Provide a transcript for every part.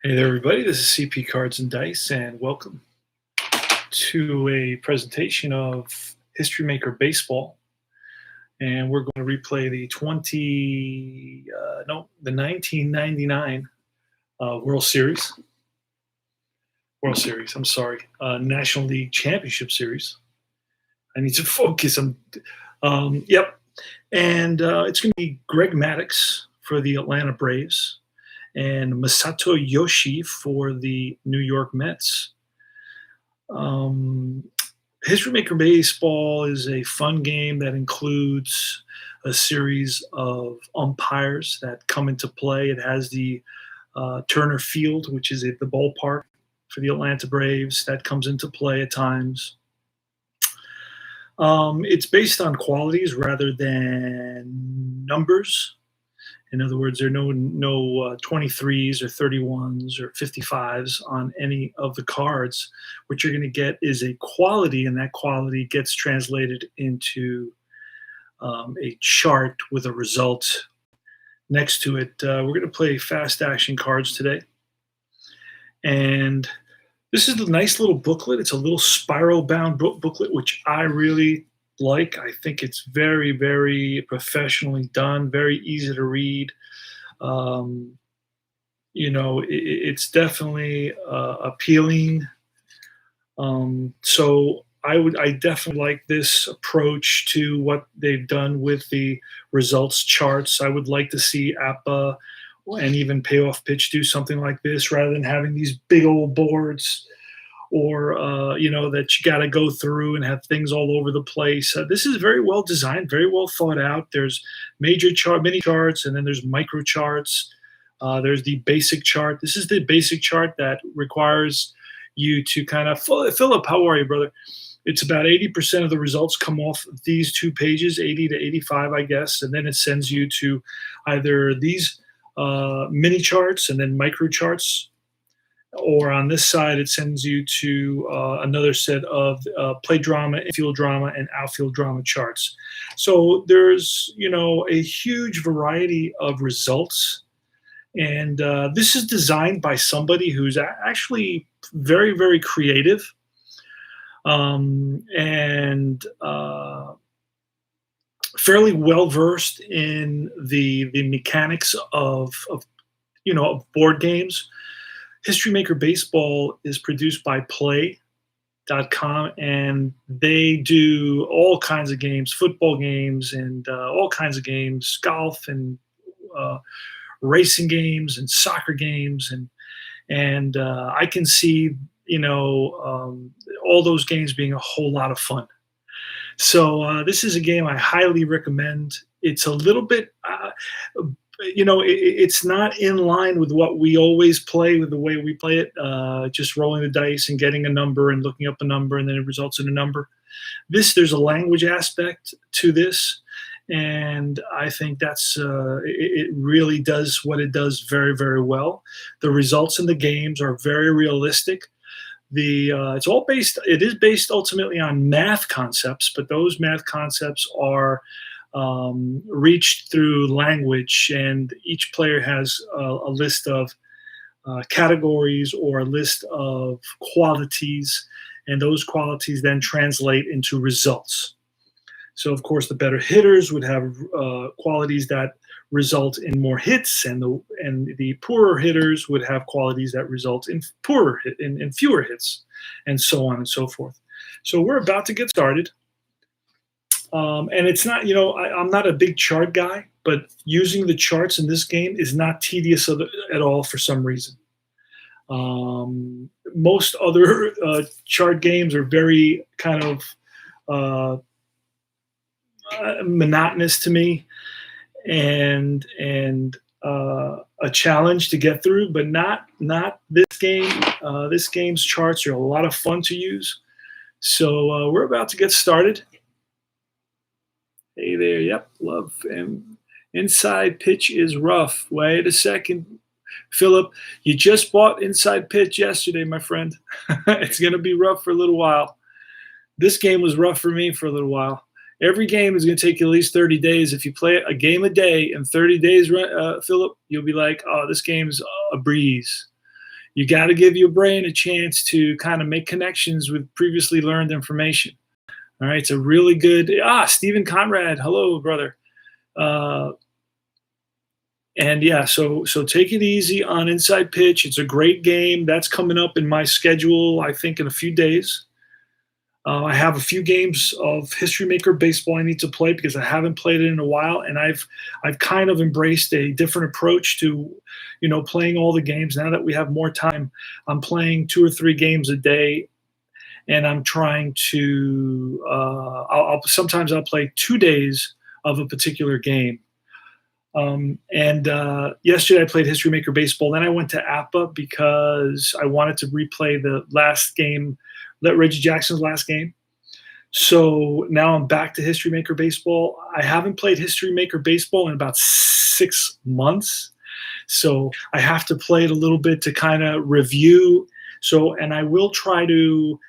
Hey there, everybody. This is CP Cards and Dice, and welcome to a presentation of History Maker Baseball. And we're going to replay the 1999 World Series. I'm sorry, National League Championship Series. I need to focus. Yep. And it's going to be Greg Maddux for the Atlanta Braves and Masato Yoshi for the New York Mets. History Maker Baseball is a fun game that includes a series of umpires that come into play. It has the Turner Field, which is at the ballpark for the Atlanta Braves, that comes into play at times. It's based on qualities rather than numbers. In other words, there are no 23s or 31s or 55s on any of the cards. What you're going to get is a quality, and that quality gets translated into a chart with a result next to it. We're going to play fast action cards today. And this is a nice little booklet. It's a little spiral-bound booklet, which I really like. I think it's very, very professionally done, very easy to read. It's definitely appealing. So I definitely like this approach to what they've done with the results charts. I would like to see APA and even Payoff Pitch do something like this rather than having these big old boards or that you got to go through and have things all over the place. This is very well designed, very well thought out. There's mini charts, and then there's micro charts. There's the basic chart. This is the basic chart that requires you to kind of Philip, how are you, brother? It's about 80% of the results come off these two pages, 80 to 85, I guess, and then it sends you to either these mini charts and then micro charts, or on this side, it sends you to another set of play drama, infield drama, and outfield drama charts. So there's, a huge variety of results. And this is designed by somebody who's actually very, very creative and fairly well-versed in the mechanics of board games. History Maker Baseball is produced by Play.com, and they do all kinds of games, football games, and all kinds of games, golf and racing games and soccer games, and I can see all those games being a whole lot of fun. So this is a game I highly recommend. It's a little bit it's not in line with what we always play, with the way we play it, just rolling the dice and getting a number and looking up a number, and then it results in a number. There's a language aspect to this, and I think that's it really does what it does very, very well. The results in the games are very realistic. It is based ultimately on math concepts, but those math concepts are reached through language, and each player has a list of categories or a list of qualities, and those qualities then translate into results. So, of course, the better hitters would have qualities that result in more hits, and the poorer hitters would have qualities that result in fewer hits, and so on and so forth. So we're about to get started. And it's not, I'm not a big chart guy, but using the charts in this game is not tedious at all for some reason. Most other chart games are very kind of monotonous to me and a challenge to get through, but not this game. This game's charts are a lot of fun to use. So we're about to get started. Hey there, yep, love. And Inside Pitch is rough. Wait a second, Philip, you just bought Inside Pitch yesterday, my friend. It's going to be rough for a little while. This game was rough for me for a little while. Every game is going to take you at least 30 days. If you play a game a day in 30 days, Philip, you'll be like, oh, this game's a breeze. You got to give your brain a chance to kind of make connections with previously learned information. All right, it's a really good. Stephen Conrad, hello, brother. And yeah, so take it easy on Inside Pitch. It's a great game that's coming up in my schedule. I think in a few days. I have a few games of History Maker Baseball I need to play because I haven't played it in a while, and I've kind of embraced a different approach to, playing all the games. Now that we have more time, I'm playing 2 or 3 games a day, and I'm trying to. Sometimes I'll play 2 days of a particular game. Yesterday I played History Maker Baseball. Then I went to APA because I wanted to replay the last game, Reggie Jackson's last game. So now I'm back to History Maker Baseball. I haven't played History Maker Baseball in about 6 months. So I have to play it a little bit to kind of review. And I will try to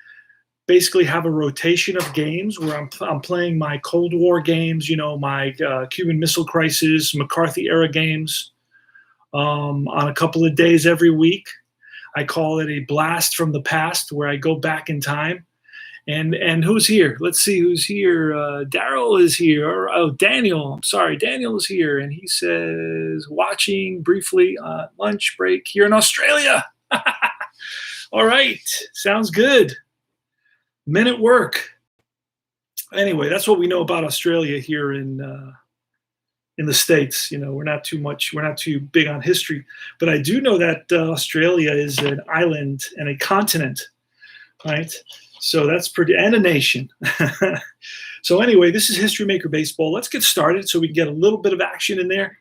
basically have a rotation of games where I'm playing my Cold War games, my Cuban Missile Crisis, McCarthy era games on a couple of days every week. I call it a blast from the past where I go back in time. And who's here? Let's see who's here. Daryl is here. Daniel. I'm sorry. Daniel is here. And he says, watching briefly on lunch break here in Australia. All right. Sounds good. Men at work. Anyway, that's what we know about Australia here in the States. We're not too big on history, but I do know that Australia is an island and a continent, right? So that's pretty, and a nation. So anyway, this is History Maker Baseball. Let's get started so we can get a little bit of action in there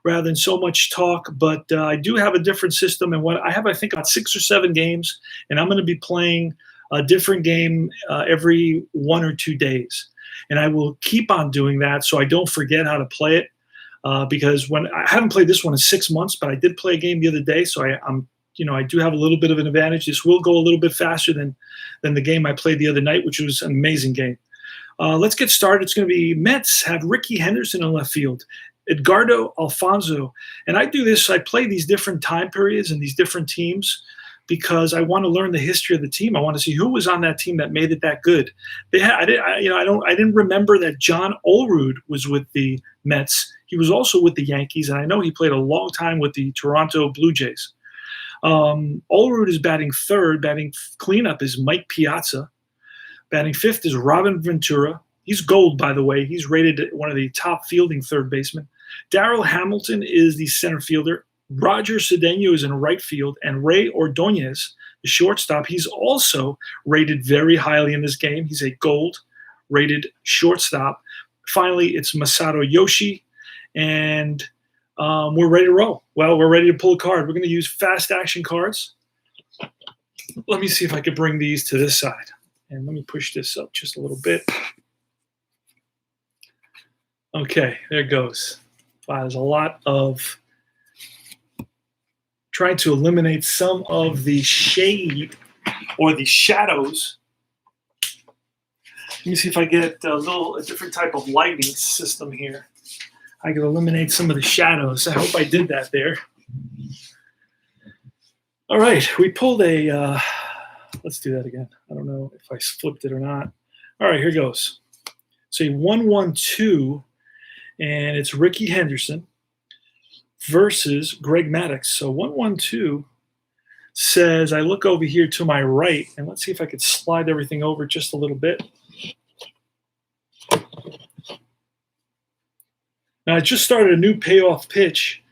rather than so much talk. But I do have a different system, and what I have, I think, about 6 or 7 games, and I'm going to be playing a different game every 1 or 2 days. And I will keep on doing that so I don't forget how to play it. Because when I haven't played this one in 6 months, but I did play a game the other day, so I do have a little bit of an advantage. This will go a little bit faster than the game I played the other night, which was an amazing game. Let's get started. It's going to be Mets have Ricky Henderson in left field, Edgardo Alfonso, and I do this. I play these different time periods and these different teams because I want to learn the history of the team. I want to see who was on that team that made it that good. I didn't remember that John Olerud was with the Mets. He was also with the Yankees, and I know he played a long time with the Toronto Blue Jays. Olerud is batting third. Batting cleanup is Mike Piazza. Batting fifth is Robin Ventura. He's gold, by the way. He's rated one of the top fielding third basemen. Darrell Hamilton is the center fielder. Roger Cedeno is in right field, and Ray Ordonez, the shortstop, he's also rated very highly in this game. He's a gold-rated shortstop. Finally, it's Masato Yoshi, and we're ready to roll. Well, we're ready to pull a card. We're going to use fast action cards. Let me see if I could bring these to this side, and let me push this up just a little bit. Okay, there it goes. Wow, there's a lot of trying to eliminate some of the shade or the shadows. Let me see if I get a different type of lighting system here. I can eliminate some of the shadows. I hope I did that there. All right, we pulled a, let's do that again. I don't know if I flipped it or not. All right, here goes. So 1-1-2, and it's Ricky Henderson versus Greg Maddux. So 1-1-2 says, I look over here to my right, and let's see if I could slide everything over just a little bit. Now, I just started a new Payoff Pitch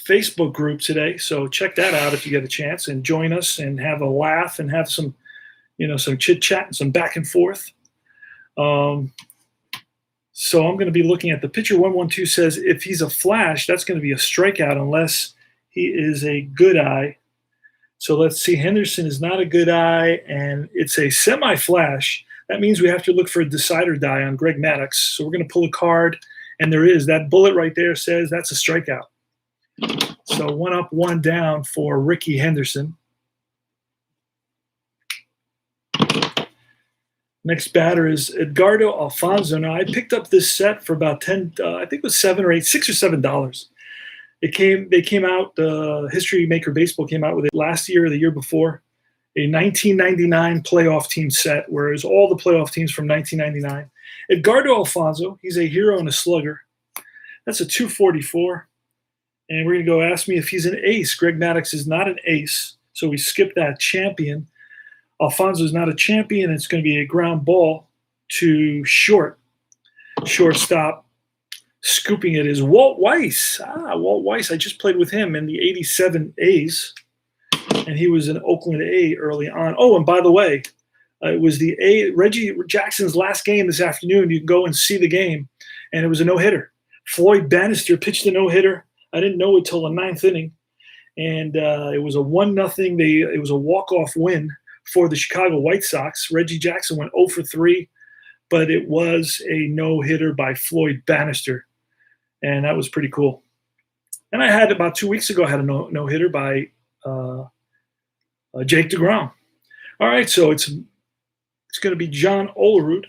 Facebook group today, so check that out if you get a chance and join us and have a laugh and have some, some chit-chat and some back and forth. So I'm going to be looking at the pitcher. 1-1-2 says if he's a flash, that's going to be a strikeout unless he is a good eye. So let's see. Henderson is not a good eye, and it's a semi-flash. That means we have to look for a decide or die on Greg Maddux. So we're going to pull a card, and there is. That bullet right there says that's a strikeout. So 1 up, 1 down for Ricky Henderson. Next batter is Edgardo Alfonso. Now, I picked up this set for about I think it was $6 or $7. They came out, History Maker Baseball came out with it last year or the year before, a 1999 playoff team set, whereas all the playoff teams from 1999. Edgardo Alfonso, he's a hero and a slugger. That's a 244. And we're going to go ask me if he's an ace. Greg Maddux is not an ace, so we skip that. Champion. Alfonso is not a champion. It's going to be a ground ball to short. Shortstop. Scooping it is Walt Weiss. Walt Weiss. I just played with him in the 87 A's, and he was an Oakland A early on. Oh, and by the way, it was Reggie Jackson's last game this afternoon. You can go and see the game, and it was a no-hitter. Floyd Bannister pitched a no-hitter. I didn't know it till the ninth inning, and it was a 1-0. It was a walk-off win for the Chicago White Sox. Reggie Jackson went 0 for 3, but it was a no-hitter by Floyd Bannister, and that was pretty cool. And I had about 2 weeks ago, I had a no-hitter by Jake DeGrom. All right, so it's going to be John Olerud.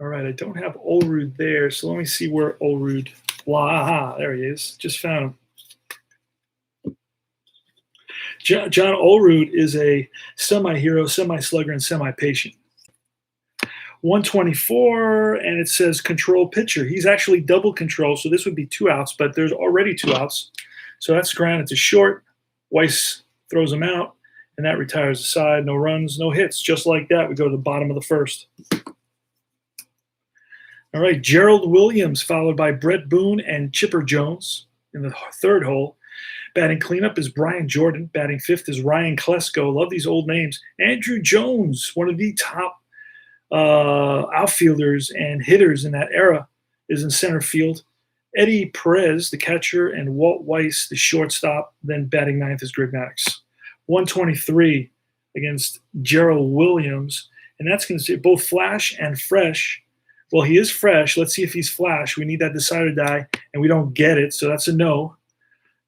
All right, I don't have Olerud there, so let me see where Olerud. Aha, there he is. Just found him. John Olerud is a semi-hero, semi-slugger, and semi-patient. 124, and it says control pitcher. He's actually double control, so this would be 2 outs, but there's already 2 outs. So that's grounded to short. Weiss throws him out, and that retires the side. No runs, no hits. Just like that, we go to the bottom of the first. All right, Gerald Williams, followed by Brett Boone and Chipper Jones in the third hole. Batting cleanup is Brian Jordan. Batting fifth is Ryan Klesko. Love these old names. Andrew Jones, one of the top outfielders and hitters in that era, is in center field. Eddie Perez, the catcher, and Walt Weiss, the shortstop. Then batting ninth is Greg Maddux. 123 against Gerald Williams, and that's going to say both flash and fresh. Well, he is fresh. Let's see if he's flash. We need that decide or die, and we don't get it, so that's a no.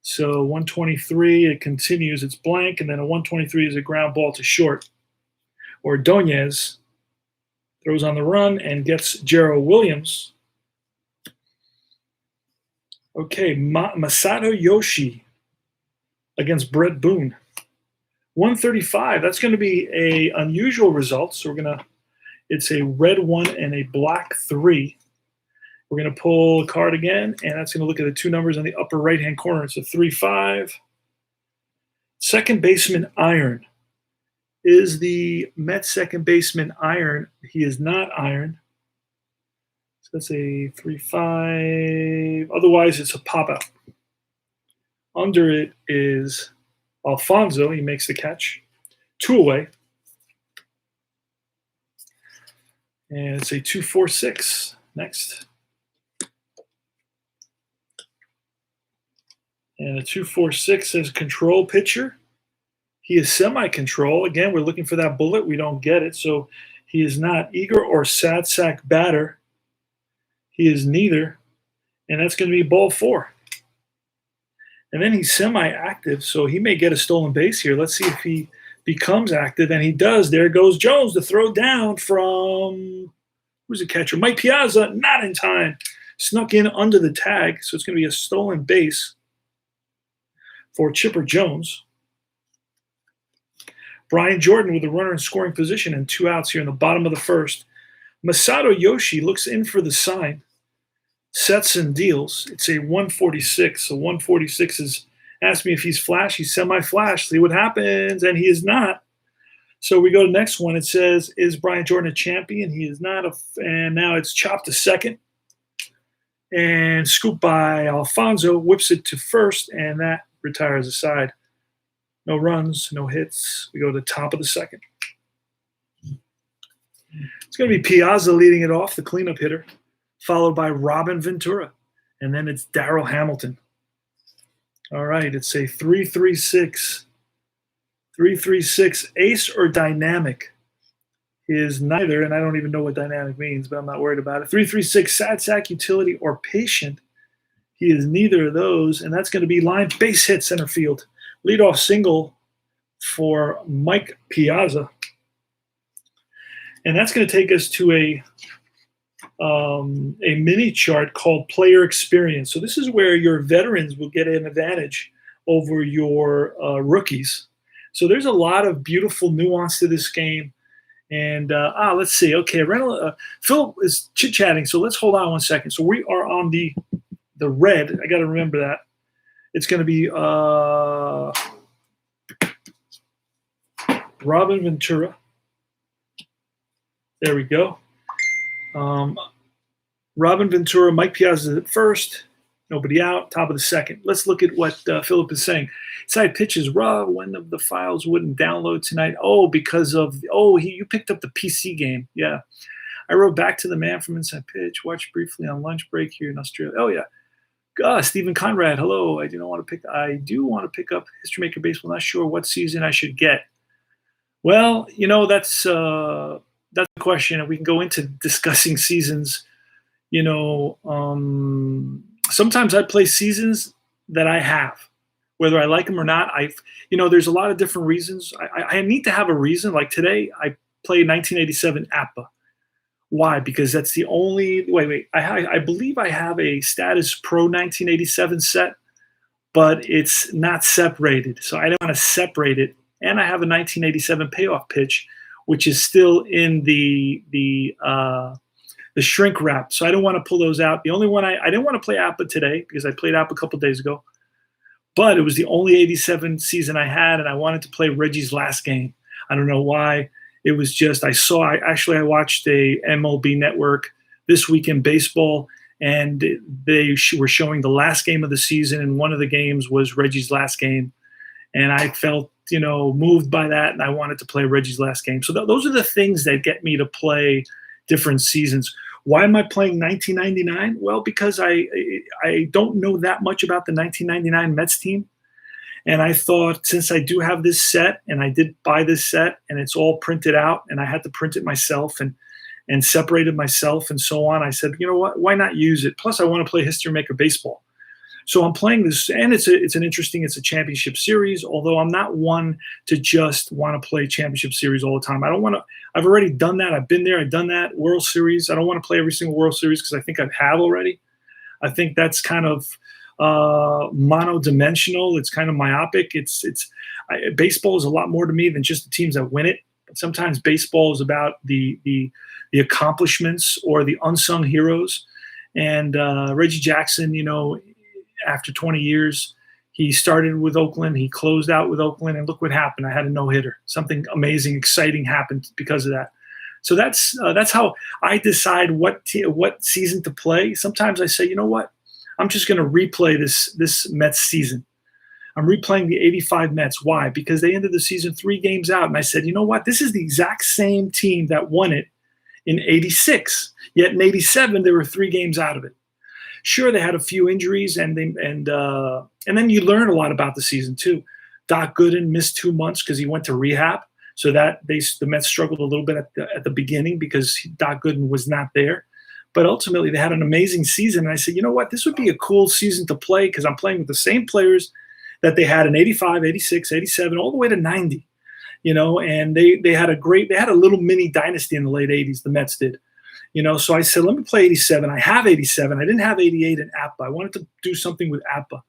So 123, it continues. It's blank, and then a 123 is a ground ball to short. Ordonez throws on the run and gets Gerald Williams. Okay, Masato Yoshi against Brett Boone. 135. That's going to be a unusual result. So it's a red 1 and a black 3. We're going to pull a card again, and that's going to look at the 2 numbers on the upper right-hand corner. It's a 3-5. Second baseman iron. Is the Mets second baseman iron? He is not iron. So that's a 3-5. Otherwise, it's a pop-out. Under it is Alfonso. He makes the catch. 2 away. And it's a 2-4-6. Next. And a 2-4-6 says control pitcher. He is semi-control. Again, we're looking for that bullet. We don't get it. So he is not eager or sad sack batter. He is neither. And that's going to be ball 4. And then he's semi-active, so he may get a stolen base here. Let's see if he becomes active, and he does. There goes Jones to throw down from, who's the catcher? Mike Piazza, not in time. Snuck in under the tag, so it's going to be a stolen base for Chipper Jones. Brian Jordan with a runner in scoring position and 2 outs here in the bottom of the first. Masato Yoshi looks in for the sign. Sets and deals. It's a 146. So 146 is, ask me if he's flash. He's semi-flash. See what happens. And he is not. So we go to the next one. It says, is Brian Jordan a champion? He is not. And now it's chopped to second. And scooped by Alfonso. Whips it to first. And that retires the side. No runs, no hits. We go to the top of the second. It's going to be Piazza leading it off, the cleanup hitter, followed by Robin Ventura. And then it's Darryl Hamilton. All right, it's a 3-3-6. 3-3-6, ace or dynamic. He is neither, and I don't even know what dynamic means, but I'm not worried about it. 3-3-6, sad sack, utility, or patient. He is neither of those, and that's going to be line base hit center field. Leadoff single for Mike Piazza. And that's going to take us to a a mini chart called Player Experience. So this is where your veterans will get an advantage over your rookies. So there's a lot of beautiful nuance to this game. And let's see. Okay, Phil is chit chatting, so let's hold on 1 second. So we are on the red. I got to remember that it's going to be Robin Ventura. There we go. Robin Ventura, Mike Piazza at first. Nobody out. Top of the second. Let's look at what Philip is saying. Side pitch is raw. One of the files wouldn't download tonight. Oh, because of you picked up the PC game. Yeah. I wrote back to the man from Inside Pitch. Watched briefly on lunch break here in Australia. Oh yeah. Stephen Conrad. Hello. I do want to pick up History Maker Baseball. Not sure what season I should get. Well, that's a question, and we can go into discussing seasons. Sometimes I play seasons that I have, whether I like them or not. There's a lot of different reasons. I need to have a reason. Like today, I played 1987 APA. Why? Because that's the only. Wait. I believe I have a Status Pro 1987 set, but it's not separated. So I don't want to separate it. And I have a 1987 payoff pitch, which is still in the shrink wrap. So I don't want to pull those out. The only one I didn't want to play APA today because I played APA a couple days ago, but it was the only 87 season I had, and I wanted to play Reggie's last game. I don't know why. It was just I watched a MLB Network This Week in Baseball, and they were showing the last game of the season, and one of the games was Reggie's last game, and I felt moved by that, and I wanted to play Reggie's last game. So those are the things that get me to play different seasons. Why am I playing 1999? Well, because I don't know that much about the 1999 Mets team. And I thought, since I do have this set, and I did buy this set, and it's all printed out, and I had to print it myself and separate it myself and so on, I said, you know what, why not use it? Plus, I want to play History Maker Baseball. So I'm playing this, and it's a championship series, although I'm not one to just want to play championship series all the time. I've already done that. I've been there. I've done that. World Series. I don't want to play every single World Series because I think I have already. I think that's kind of monodimensional. It's kind of myopic. Baseball is a lot more to me than just the teams that win it. But sometimes baseball is about the accomplishments or the unsung heroes. And Reggie Jackson, after 20 years, he started with Oakland. He closed out with Oakland, and look what happened. I had a no-hitter. Something amazing, exciting happened because of that. So that's how I decide what season to play. Sometimes I say, you know what? I'm just going to replay this Mets season. I'm replaying the 85 Mets. Why? Because they ended the season 3 games out, and I said, you know what? This is the exact same team that won it in 86. Yet in 87, they were 3 games out of it. Sure, they had a few injuries, and then you learn a lot about the season too. Doc Gooden missed 2 months because he went to rehab, so that the Mets struggled a little bit at the beginning because Doc Gooden was not there. But ultimately, they had an amazing season, and I said, you know what, this would be a cool season to play because I'm playing with the same players that they had in 85, 86, 87, all the way to 90. And they had a little mini dynasty in the late 80s. The Mets did. So I said, let me play 87. I have 87. I didn't have 88 in APA. I wanted to do something with APA.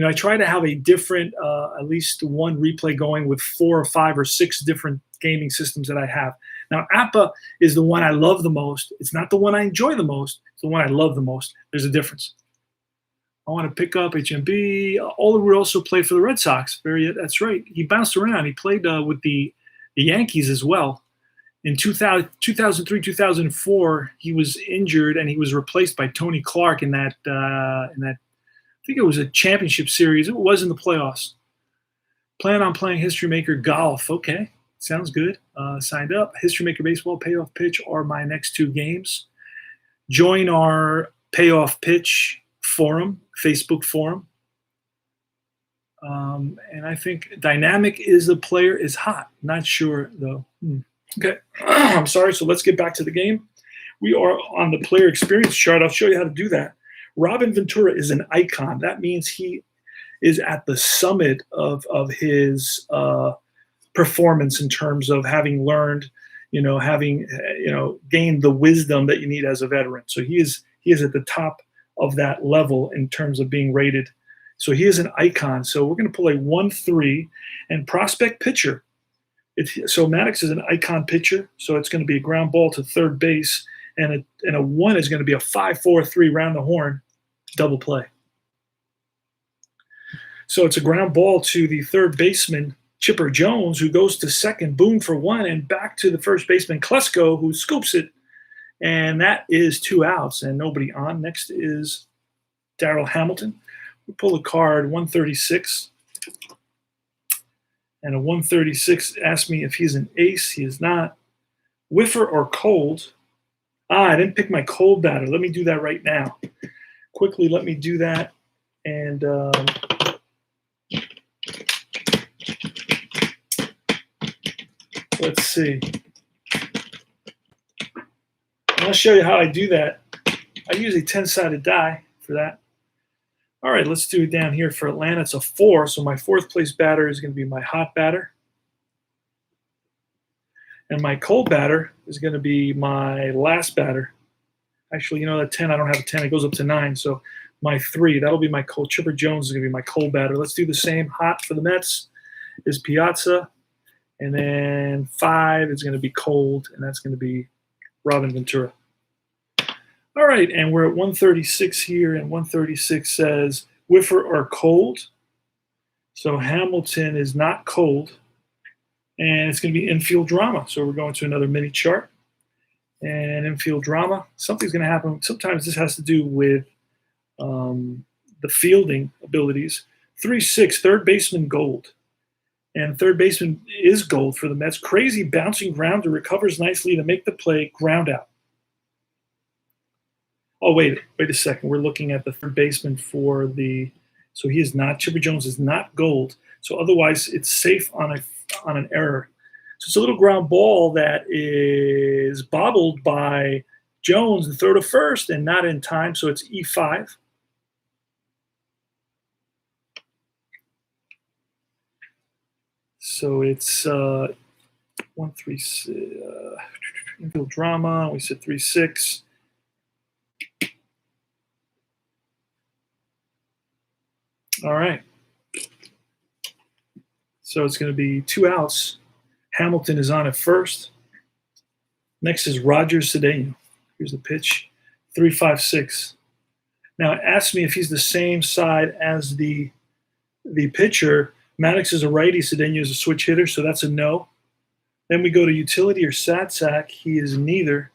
I try to have a different, at least one replay going with 4 or 5 or 6 different gaming systems that I have. Now, APA is the one I love the most. It's not the one I enjoy the most. It's the one I love the most. There's a difference. I want to pick up HMB. Oliver also played for the Red Sox. That's right. He bounced around. He played with the Yankees as well. In 2003, 2004, he was injured, and he was replaced by Tony Clark in that. I think it was a championship series. It was in the playoffs. Plan on playing History Maker Golf. Okay, sounds good. Signed up. History Maker Baseball, Payoff Pitch are my next 2 games. Join our Payoff Pitch forum, Facebook forum. And I think Dynamic is the player is hot. Not sure though. Okay, I'm sorry. So let's get back to the game. We are on the player experience chart. I'll show you how to do that. Robin Ventura is an icon. That means he is at the summit of his performance in terms of having learned, having gained the wisdom that you need as a veteran. So he is at the top of that level in terms of being rated. So he is an icon. So we're going to pull a 1-3 and prospect pitcher. So Maddox is an icon pitcher. So it's going to be a ground ball to third base, and a 1 is going to be a 5-4-3 round the horn double play. So it's a ground ball to the third baseman, Chipper Jones, who goes to second, boom for 1, and back to the first baseman, Klesko, who scoops it. And that is 2 outs and nobody on. Next is Darryl Hamilton. We pull a card, 136. And a 136 asks me if he's an ace. He is not. Whiffer or cold? I didn't pick my cold batter. Let me do that right now. Quickly, let me do that. And let's see. I'll show you how I do that. I use a 10-sided die for that. All right, let's do it down here for Atlanta. It's a 4, so my 4th place batter is going to be my hot batter. And my cold batter is going to be my last batter. Actually, that 10, I don't have a 10. It goes up to 9, so my 3, that'll be my cold. Chipper Jones is going to be my cold batter. Let's do the same. Hot for the Mets is Piazza. And then 5 is going to be cold, and that's going to be Robin Ventura. All right, and we're at 136 here, and 136 says Whiffer or cold. So Hamilton is not cold, and it's going to be infield drama. So we're going to another mini chart, and infield drama. Something's going to happen. Sometimes this has to do with the fielding abilities. 3-6, third baseman gold. And third baseman is gold for the Mets. Crazy bouncing grounder, recovers nicely to make the play, ground out. Oh, wait a second. We're looking at the third baseman for so he is not, Chipper Jones is not gold. So otherwise it's safe on an error. So it's a little ground ball that is bobbled by Jones and throw to first and not in time. So it's E5. So it's 1-3 infield drama. We said 3-6. All right. So it's going to be 2 outs. Hamilton is on at first. Next is Rogers Cedeno. Here's the pitch. 3-5-6. Now it asks me if he's the same side as the pitcher. Maddox is a righty, Cedeno is a switch hitter, so that's a no. Then we go to utility or sat sack. He is neither.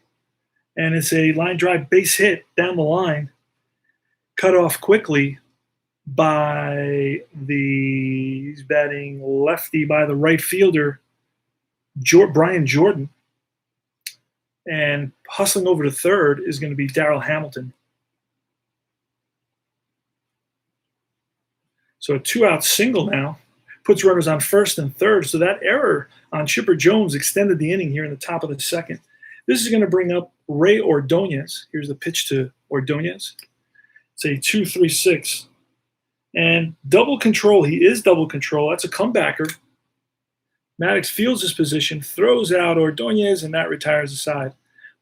And it's a line drive base hit down the line, cut off quickly by he's batting lefty by the right fielder, Brian Jordan. And hustling over to third is going to be Darryl Hamilton. So a 2-out single now puts runners on first and third. So that error on Chipper Jones extended the inning here in the top of the second. This is going to bring up Ray Ordonez. Here's the pitch to Ordonez. It's a 2-3-6. And double control. He is double control. That's a comebacker. Maddox fields his position, throws out Ordonez, and that retires the side.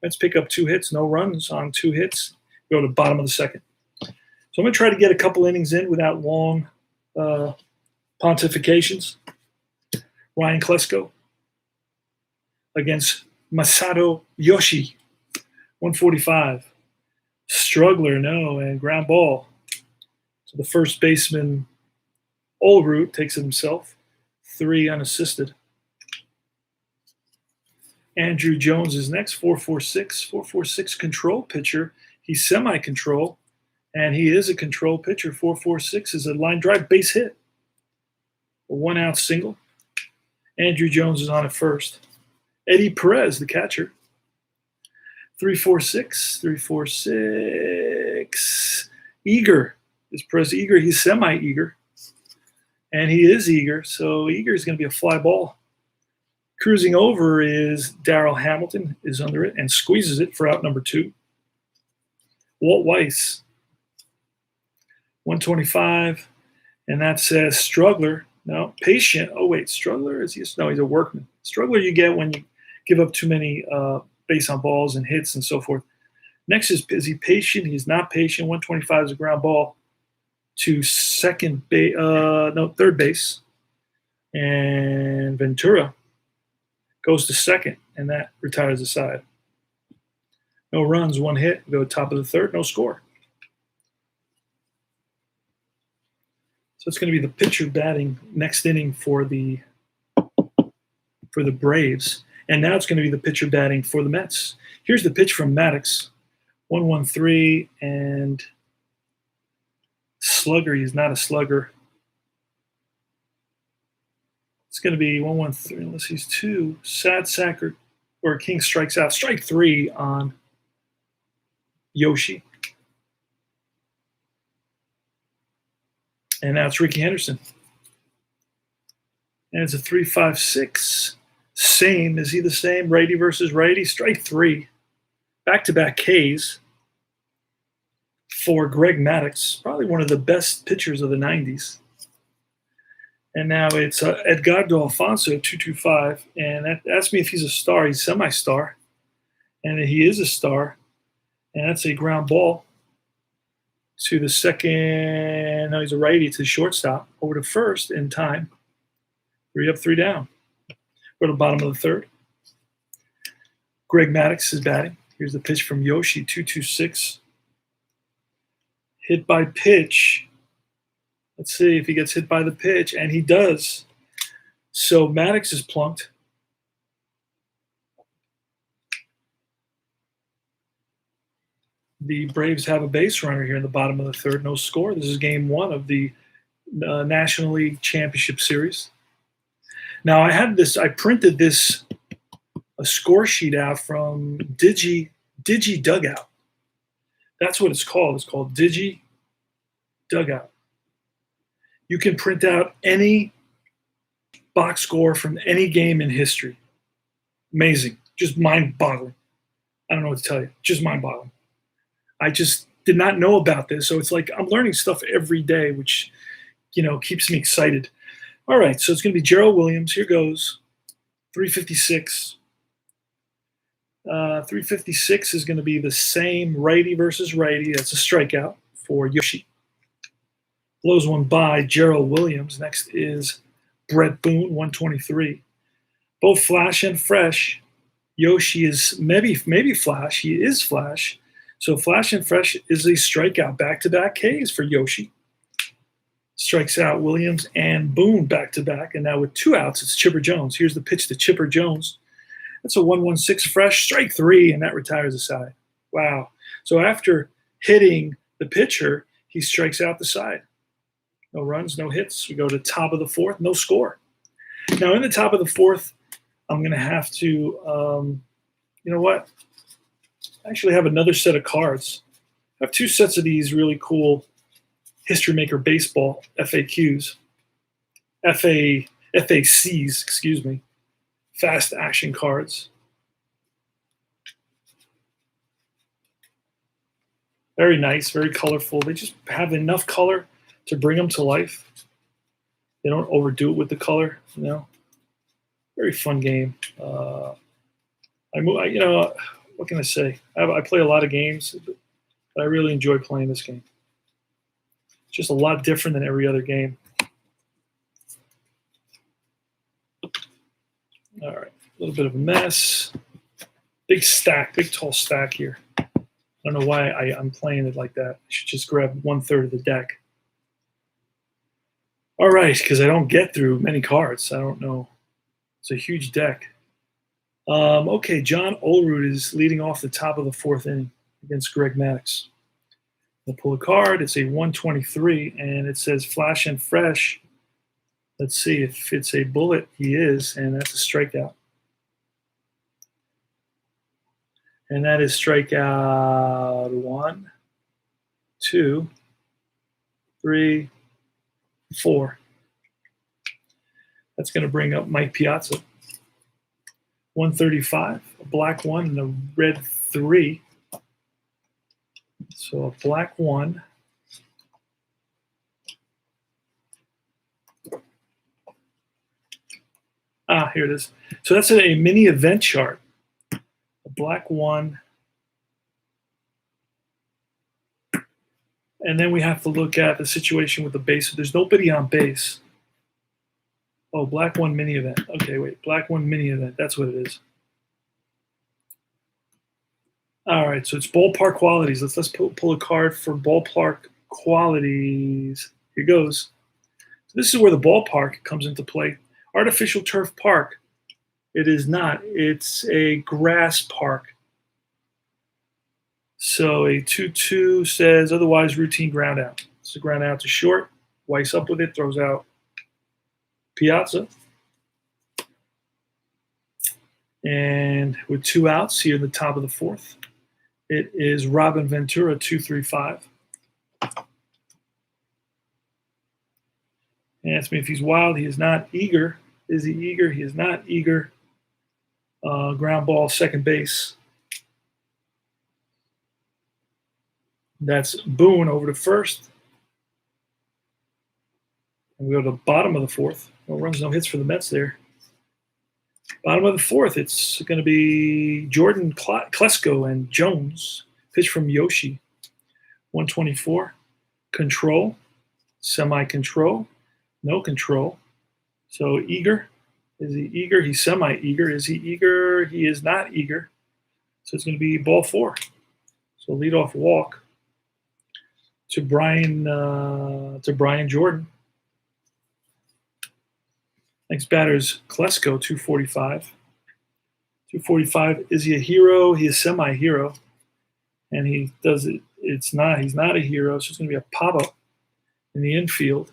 Let's pick up 2 hits, no runs on 2 hits. Go to the bottom of the second. So I'm going to try to get a couple innings in without long pontifications. Ryan Klesko against Masato Yoshi, 145. Struggler, no, and ground ball. So the first baseman, Olroot, takes it himself. 3 unassisted. Andrew Jones is next, 4-4-6. 4-4-6 control pitcher. He's semi-control, and he is a control pitcher. 4-4-6 is a line drive base hit. A 1-out single. Andrew Jones is on at first. Eddie Perez, the catcher. 3-4-6. 3-4-6. Eager. Is Perez eager? He's semi-eager. And he is eager, so eager is going to be a fly ball. Cruising over is Darryl Hamilton, is under it, and squeezes it for out number 2. Walt Weiss, 125, and that says struggler. No, patient. Oh, wait, struggler? No, he's a workman. Struggler you get when you give up too many base on balls and hits and so forth. Next is he patient? He's not patient. 125 is a ground ball to third base. And Ventura goes to second, and that retires the side. No runs, one hit. Go top of the third, no score. So it's going to be the pitcher batting next inning for the Braves, and now it's going to be the pitcher batting for the Mets. Here's the pitch from Maddox, 1-1-3, and slugger. He's not a slugger. It's going to be 1-1-3 unless he's two. Sad sack or King strikes out. Strike 3 on Yoshi. And now it's Ricky Henderson. And it's a 3-5-6. Same. Is he the same? Righty versus righty. Strike 3. Back-to-back Ks for Greg Maddux. Probably one of the best pitchers of the 90s. And now it's Edgardo Alfonso, 2-2-5. And ask me if he's a star. He's semi-star. And he is a star. And that's a ground ball to the second. No, he's a righty to the shortstop. Over to first in time. 3 up, 3 down. Go to the bottom of the third. Greg Maddux is batting. Here's the pitch from Yoshi, 2-2-6. Hit by pitch. Let's see if he gets hit by the pitch, and he does. So Maddux is plunked. The Braves have a base runner here in the bottom of the third, no score. This is game 1 of the National League Championship Series. Now I printed this a score sheet out from Digi Dugout. That's what it's called. It's called Digi Dugout. You can print out any box score from any game in history. Amazing. Just mind-boggling. I don't know what to tell you. Just mind-boggling. I just did not know about this. So it's like I'm learning stuff every day, which, keeps me excited. All right, so it's going to be Gerald Williams. Here goes. 356. 356 is going to be the same righty versus righty. That's a strikeout for Yoshi. Blows one by Gerald Williams. Next is Brett Boone, 123. Both flash and fresh. Yoshi is maybe flash. He is flash. So flash and fresh is a strikeout. Back-to-back Ks for Yoshi. Strikes out Williams and Boone back-to-back. And now with 2 outs, it's Chipper Jones. Here's the pitch to Chipper Jones. That's a 1-1-6 fresh. Strike 3, and that retires the side. Wow. So after hitting the pitcher, he strikes out the side. No runs, no hits. We go to top of the 4th, no score. Now in the top of the 4th, I'm going to have to, you know what? I actually have another set of cards. I have 2 sets of these really cool History Maker Baseball FAQs. FACs, excuse me. Fast action cards. Very nice, very colorful. They just have enough color to bring them to life. They don't overdo it with the color, Very fun game. What can I say? I play a lot of games, but I really enjoy playing this game. It's just a lot different than every other game. All right, a little bit of a mess. Big tall stack here. I don't know why I'm playing it like that. I should just grab 1/3 of the deck. All right, because I don't get through many cards. I don't know. It's a huge deck. Okay, John Olerud is leading off the top of the 4th inning against Greg Maddux. I'll pull a card. It's a 123, and it says flash and fresh. Let's see if it's a bullet. He is, and that's a strikeout. And that is strikeout 1, 2, 3, 4. That's going to bring up Mike Piazza. 135, a black 1 and a red 3. So a black 1. Here it is. So that's a mini event chart. A black one. And then we have to look at the situation with the base. So there's nobody on base. Oh, black one mini event. Okay, wait. Black one mini event. That's what it is. All right, so it's ballpark qualities. Let's pull a card for ballpark qualities. Here goes. So this is where the ballpark comes into play. Artificial turf park. It is not. It's a grass park. So a 2-2 says otherwise routine ground out. So ground out to short. Weiss up with it, throws out Piazza. And with 2 outs here in the top of the 4th, it is Robin Ventura, 2-3-5. And ask me if he's wild. He is not eager. Is he eager? He is not eager. Ground ball, second base. That's Boone over to first. And we go to the bottom of the 4th. No runs, no hits for the Mets there. Bottom of the 4th, it's going to be Jordan Klesko and Jones. Pitch from Yoshi. 124. Control. Semi-control. No control. So eager. Is he eager? He's semi-eager. Is he eager? He is not eager. So it's going to be ball 4. So leadoff walk to Brian Jordan. Next batter is Klesko, 245. 245. Is he a hero? He is semi-hero. And he does it. He's not a hero. So it's going to be a pop-up in the infield.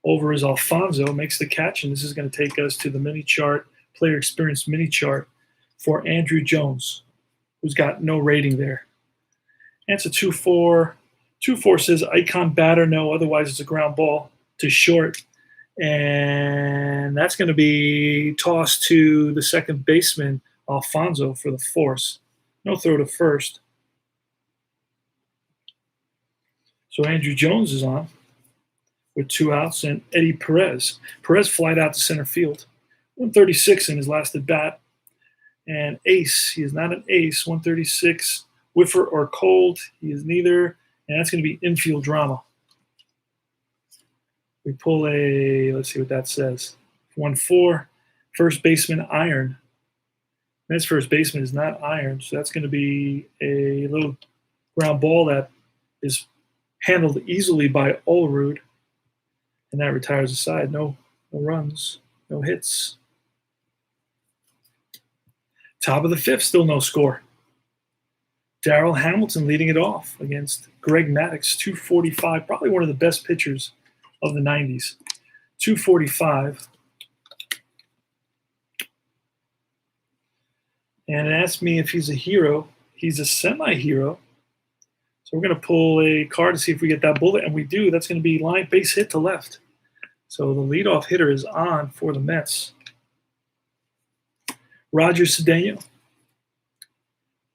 Over is Alfonso, makes the catch, and this is going to take us to the mini chart, player experience mini chart for Andrew Jones, who's got no rating there. And it's a 2-4. 2-4 says icon batter, no, otherwise it's a ground ball to short. And that's going to be tossed to the second baseman, Alfonso, for the force. No throw to first. So Andrew Jones is on with 2 outs, and Eddie Perez. Perez flied out to center field. 136 in his last at bat. And ace, he is not an ace. 136, whiffer or cold. He is neither. And that's going to be infield drama. We pull a, let's see what that says. 1-4, first baseman iron. Mets first baseman is not iron, so that's going to be a little ground ball that is handled easily by Olerud. And that retires aside. No runs, no hits. Top of the 5th, still no score. Darryl Hamilton leading it off against Greg Maddux, 245, probably one of the best pitchers of the 90s. 245. And it asked me if he's a hero. He's a semi-hero. So we're going to pull a card to see if we get that bullet, and we do. That's going to be line base hit to left. So the leadoff hitter is on for the Mets. Roger Cedeno,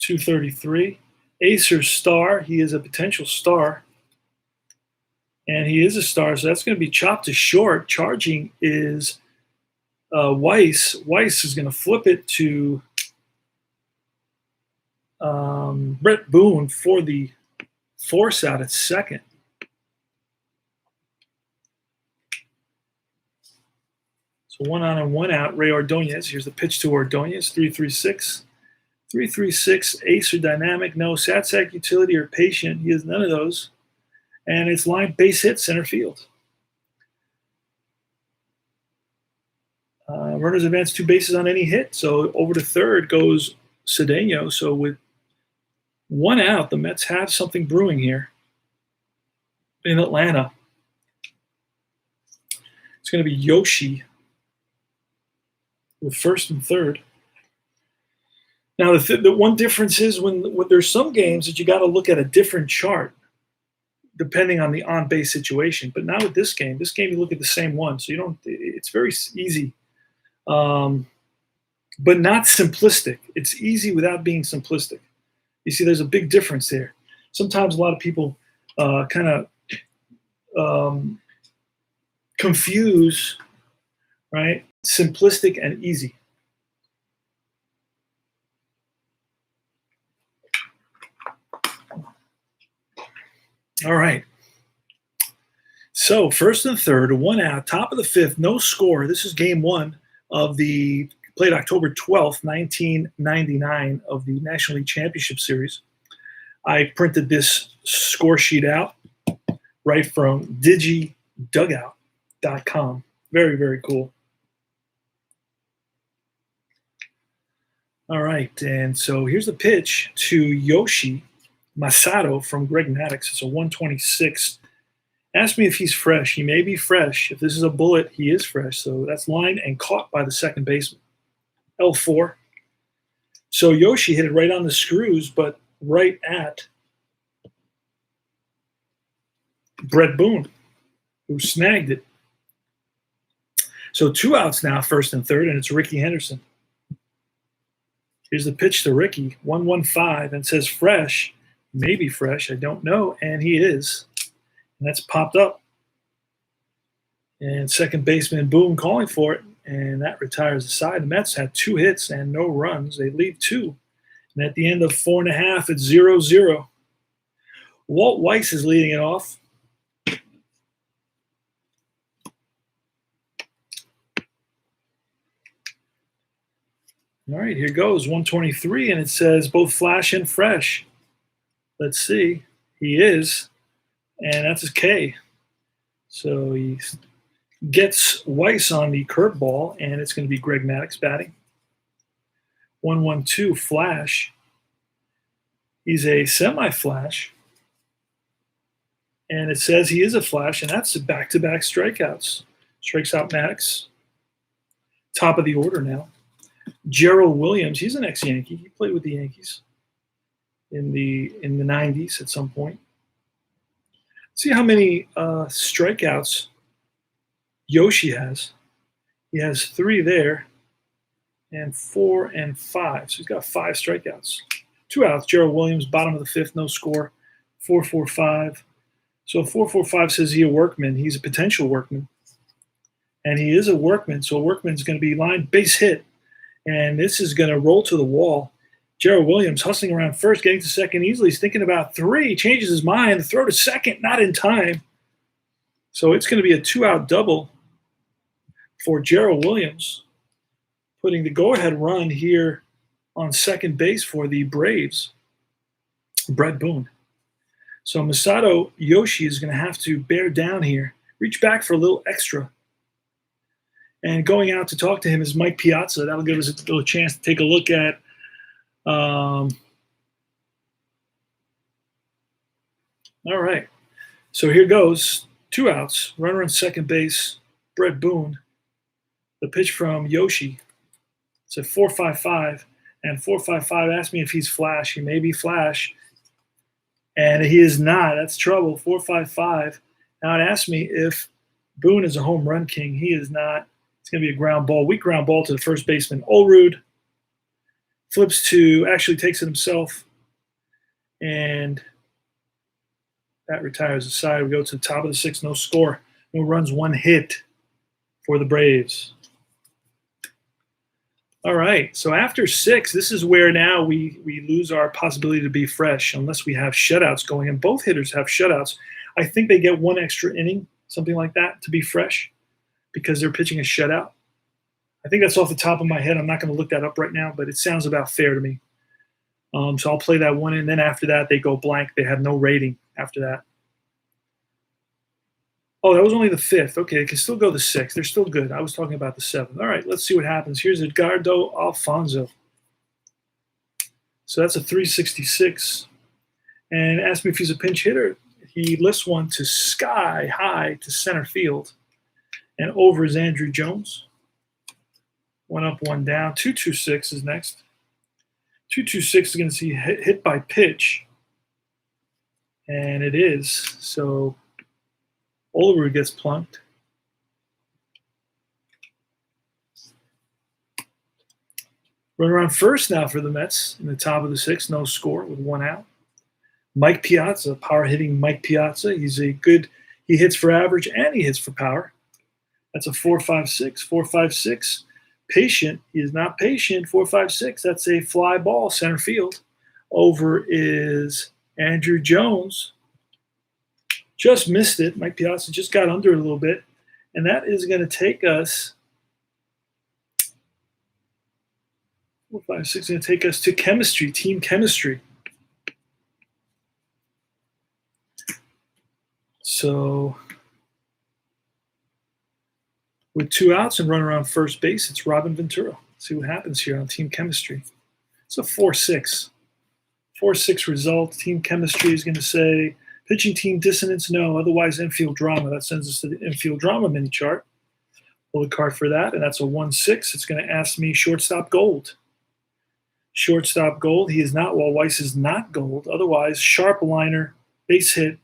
233. Acer star. He is a potential star. And he is a star, so that's going to be chopped to short. Charging is Weiss. Weiss is going to flip it to Brett Boone for the force out at second. So 1 on and 1 out, Ray Ordonez. Here's the pitch to Ordonez, 3-3-6. 3-3-6, ace or dynamic, no sat-sack, utility, or patient. He has none of those. And it's line base hit center field. Runners advance 2 bases on any hit. So over to third goes Cedeno. So with 1 out, the Mets have something brewing here in Atlanta. It's going to be Yoshi with first and third. Now, the one difference is when there's some games that you got to look at a different chart depending on the on-base situation. But not with this game. This game, you look at the same one. So you don't. It's very easy, but not simplistic. It's easy without being simplistic. You see, there's a big difference there. Sometimes a lot of people kind of confuse, right, simplistic and easy. All right. So first and third, one out, top of the fifth, no score. This is game one of the played October 12th, 1999 of the National League Championship Series. I printed this score sheet out right from digidugout.com. Very, very cool. All right, and so here's the pitch to Yoshi Masato from Greg Maddox. It's a 126. Ask me if he's fresh. He may be fresh. If this is a bullet, he is fresh. So that's lined and caught by the second baseman. L4. So Yoshi hit it right on the screws, but right at Brett Boone, who snagged it. So 2 outs now, first and third, and it's Ricky Henderson. Here's the pitch to Ricky, 1-1-5, and says fresh, maybe fresh, I don't know, and he is. And that's popped up. And second baseman Boone calling for it, and that retires the side. The Mets had 2 hits and no runs. They leave 2. And at the end of 4.5, it's 0-0. Walt Weiss is leading it off. All right, here goes 123, and it says both flash and fresh. Let's see. He is, and that's his K. So he gets Weiss on the curveball, and it's going to be Greg Maddox batting. 1-1-2 flash. He's a semi-flash, and it says he is a flash, and that's back-to-back strikeouts. Strikes out Maddox. Top of the order now. Gerald Williams, he's an ex-Yankee. He played with the Yankees in the 90s at some point. See how many strikeouts Yoshi has. He has 3 there and 4 and 5. So he's got 5 strikeouts. 2 outs. Gerald Williams, bottom of the fifth, no score. 4-4-5. So 4-4-5 says he a workman. He's a potential workman. And he is a workman. So a workman's going to be lined base hit. And this is going to roll to the wall. Gerald Williams hustling around first, getting to second easily. He's thinking about 3, changes his mind. The throw to second, not in time. So it's going to be a 2-out double for Gerald Williams, putting the go-ahead run here on second base for the Braves, Brett Boone. So Masato Yoshi is going to have to bear down here, reach back for a little extra. And going out to talk to him is Mike Piazza. That'll give us a little chance to take a look at all right. So here goes. 2 outs. Runner on second base, Brett Boone. The pitch from Yoshi. It's a 4.55. And 4.55 asked me if he's flash. He may be flash. And he is not. That's trouble. 4.55. Now it asked me if Boone is a home run king. He is not. It's going to be a ground ball. Weak ground ball to the first baseman, Olrud. Flips to, actually takes it himself. And that retires the side. We go to the top of the sixth, no score. No runs, 1 hit for the Braves. All right, so after 6, this is where now we lose our possibility to be fresh unless we have shutouts going. And both hitters have shutouts. I think they get 1 extra inning, something like that, to be fresh, because they're pitching a shutout. I think that's off the top of my head. I'm not going to look that up right now, but it sounds about fair to me. So I'll play that one, and then after that, they go blank. They have no rating after that. Oh, that was only the 5th. Okay, they can still go the 6th. They're still good. I was talking about the 7th. All right, let's see what happens. Here's Edgardo Alfonso. So that's a 366. And asked me if he's a pinch hitter. He lifts one to sky high to center field. And over is Andrew Jones. 1 up, 1 down. 226 is next. 226 is going to see hit by pitch. And it is. So Olrud gets plunked. Run around first now for the Mets in the top of the 6th. No score with 1 out. Mike Piazza, power hitting Mike Piazza. He hits for average and he hits for power. That's a 4.56. 4.56. Patient. He is not patient. 4.56. That's a fly ball, center field. Over is Andrew Jones. Just missed it. Mike Piazza just got under it a little bit. And that is going to take us 4, 5, 6, going to take us to chemistry, team chemistry. So with 2 outs and running around first base, it's Robin Ventura. Let's see what happens here on team chemistry. It's a 4-6. 4-6 result. Team chemistry is going to say pitching team dissonance, no. Otherwise, infield drama. That sends us to the infield drama mini chart. Pull a card for that, and that's a 1-6. It's going to ask me shortstop gold. Shortstop gold. He is not. Well, Weiss is not gold. Otherwise, sharp liner, base hit,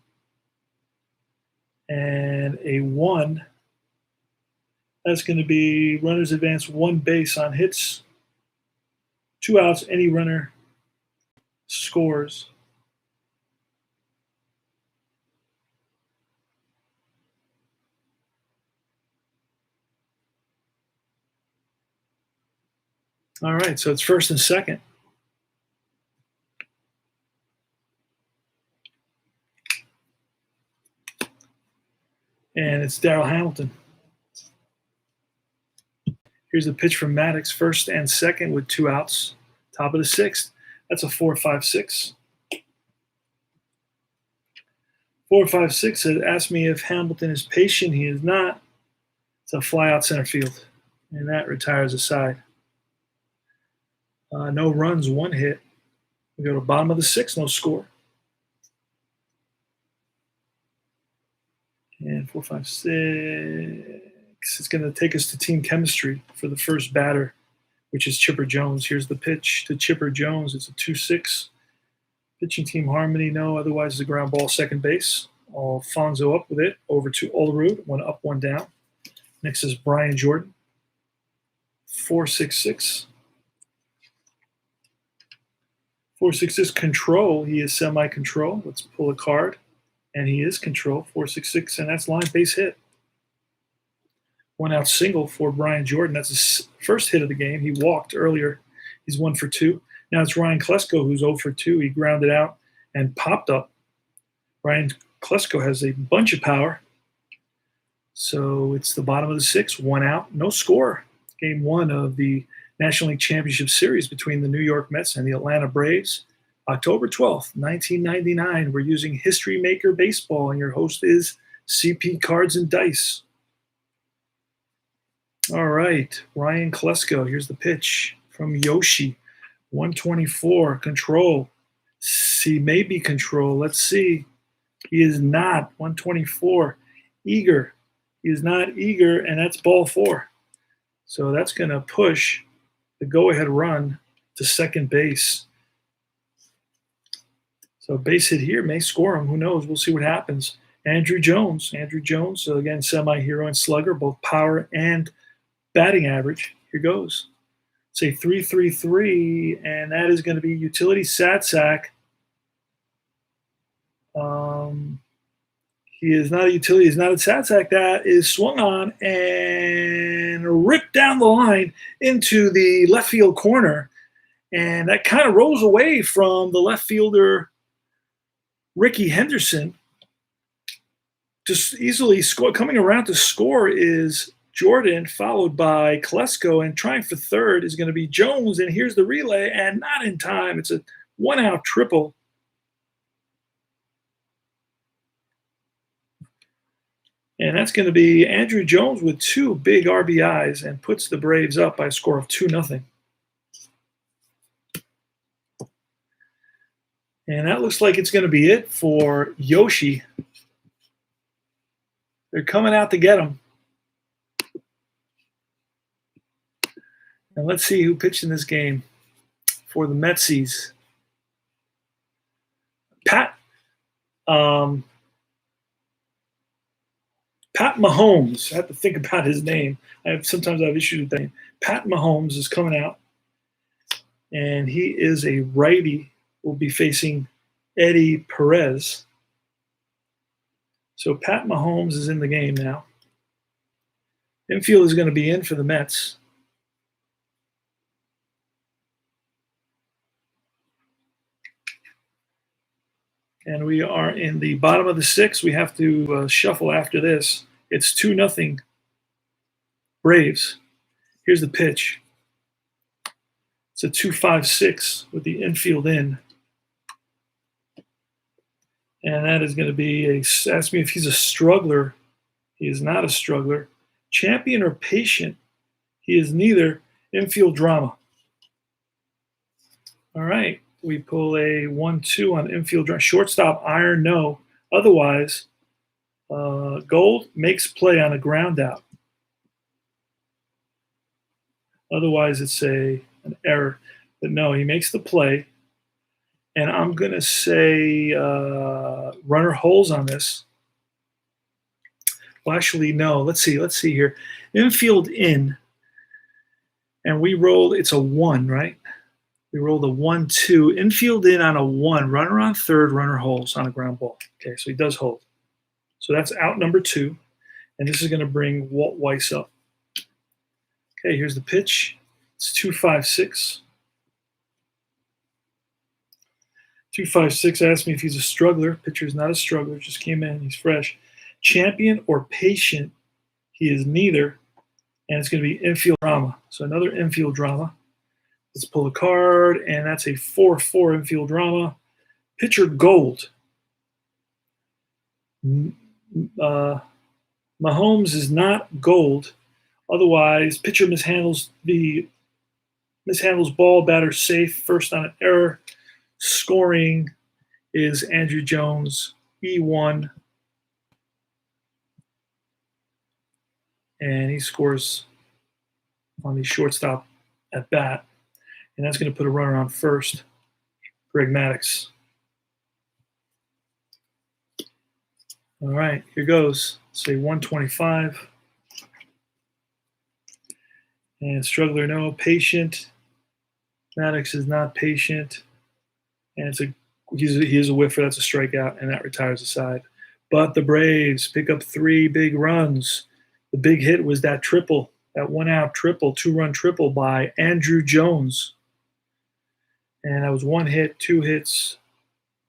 and a 1. That's going to be runners advance 1 base on hits. 2 outs, any runner scores. All right, so it's first and second. And it's Darryl Hamilton. Here's the pitch from Maddox, first and second with 2 outs. Top of the 6th. That's a 4-5-6. 4-5-6 says, ask me if Hamilton is patient. He is not. It's a fly out center field. And that retires a side. No runs, 1 hit. We go to bottom of the 6th, no score. And 4, 5, 6. It's going to take us to team chemistry for the first batter, which is Chipper Jones. Here's the pitch to Chipper Jones. It's a 2-6. Pitching team harmony, no. Otherwise, it's a ground ball, second base. Alfonso up with it. Over to Olerud. 1 up, 1 down. Next is Brian Jordan. 4-6-6. 4-6 is control. He is semi-control. Let's pull a card. And he is control. 4-6-6. And that's line base hit. 1 out single for Brian Jordan. That's his first hit of the game. He walked earlier. He's 1 for 2. Now it's Ryan Klesko who's 0 for 2. He grounded out and popped up. Ryan Klesko has a bunch of power. So it's the bottom of the 6th. 1 out. No score. Game 1 of the National League Championship Series between the New York Mets and the Atlanta Braves. October 12th, 1999. We're using History Maker Baseball, and your host is CP Cards and Dice. All right, Ryan Klesko. Here's the pitch from Yoshi. 124, control. He may be control. Let's see. He is not. 124, eager. He is not eager, and that's ball 4. So that's going to push the go-ahead run to second base. So base hit here may score him. Who knows? We'll see what happens. Andrew Jones. So again, semi-hero and slugger, both power and batting average. Here goes. Say 3-3-3, and that is going to be utility sad sack. He is not a utility. He's not a sad sack. That is swung on and ripped down the line into the left field corner. And that kind of rolls away from the left fielder, Ricky Henderson. Just easily score. Coming around to score is Jordan, followed by Klesko, and trying for third is going to be Jones. And here's the relay, and not in time. It's a 1-out triple. And that's going to be Andrew Jones with 2 big RBIs and puts the Braves up by a score of 2-0. And that looks like it's going to be it for Yoshi. They're coming out to get him. And let's see who pitched in this game for the Metsies. Pat Mahomes. I have to think about his name. Sometimes I have issues with that name. Pat Mahomes is coming out, and he is a righty. Will be facing Eddie Perez. So Pat Mahomes is in the game now. Infield is going to be in for the Mets. And we are in the bottom of the sixth. We have to shuffle after this. It's 2-0 Braves. Here's the pitch. It's a 2-5-6 with the infield in. And that is going to be ask me if he's a struggler. He is not a struggler. Champion or patient? He is neither. Infield drama. All right. We pull a 1-2 on infield drama. Shortstop, iron, no. Otherwise, gold makes play on a ground out. Otherwise, it's an error. But no, he makes the play. And I'm going to say runner holes on this. Well, actually, no. Let's see here. Infield in. And we rolled, it's a 1, right? We rolled a 1-2. Infield in on a 1. Runner on third, runner holes on a ground ball. Okay, so he does hold. So that's out number 2. And this is going to bring Walt Weiss up. Okay, here's the pitch. It's 2-5-6. 2-5-6 asked me if he's a struggler. Pitcher's not a struggler, just came in. He's fresh. Champion or patient? He is neither. And it's going to be infield drama. So another infield drama. Let's pull a card, and that's a 4-4 infield drama. Pitcher gold. Mahomes is not gold. Otherwise, pitcher mishandles ball, batter safe, first on an error. Scoring is Andrew Jones, E1. And he scores on the shortstop at bat. And that's going to put a runner on first, Greg Maddux. All right, here goes. Say 125. And struggler, no. Patient. Maddux is not patient. And he is a whiffer. That's a strikeout, and that retires the side. But the Braves pick up 3 big runs. The big hit was that triple, that 1-out triple, 2-run triple by Andrew Jones. And that was 1 hit, 2 hits.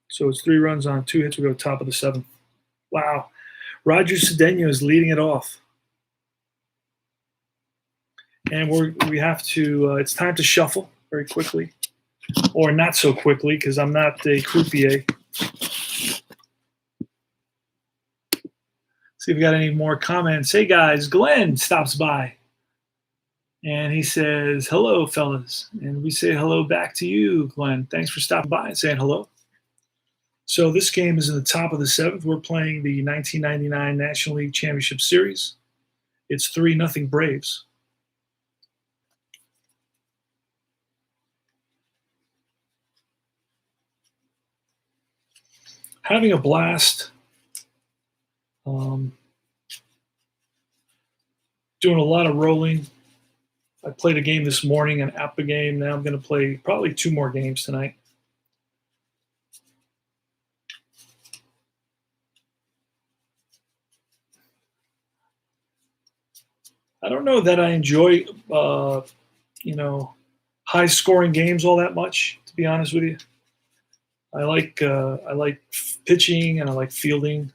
So it's 3 runs on 2 hits. We go top of the 7th. Wow. Roger Cedeno is leading it off. And we have to, it's time to shuffle very quickly. Or not so quickly, because I'm not a croupier. See if we got any more comments. Hey, guys, Glenn stops by. And he says, hello, fellas. And we say hello back to you, Glenn. Thanks for stopping by and saying hello. So this game is in the top of the 7th. We're playing the 1999 National League Championship Series. It's 3-0 Braves. Having a blast. Doing a lot of rolling. I played a game this morning, an APA game. Now I'm going to play probably 2 more games tonight. I don't know that I enjoy, high-scoring games all that much, to be honest with you. I like pitching and I like fielding.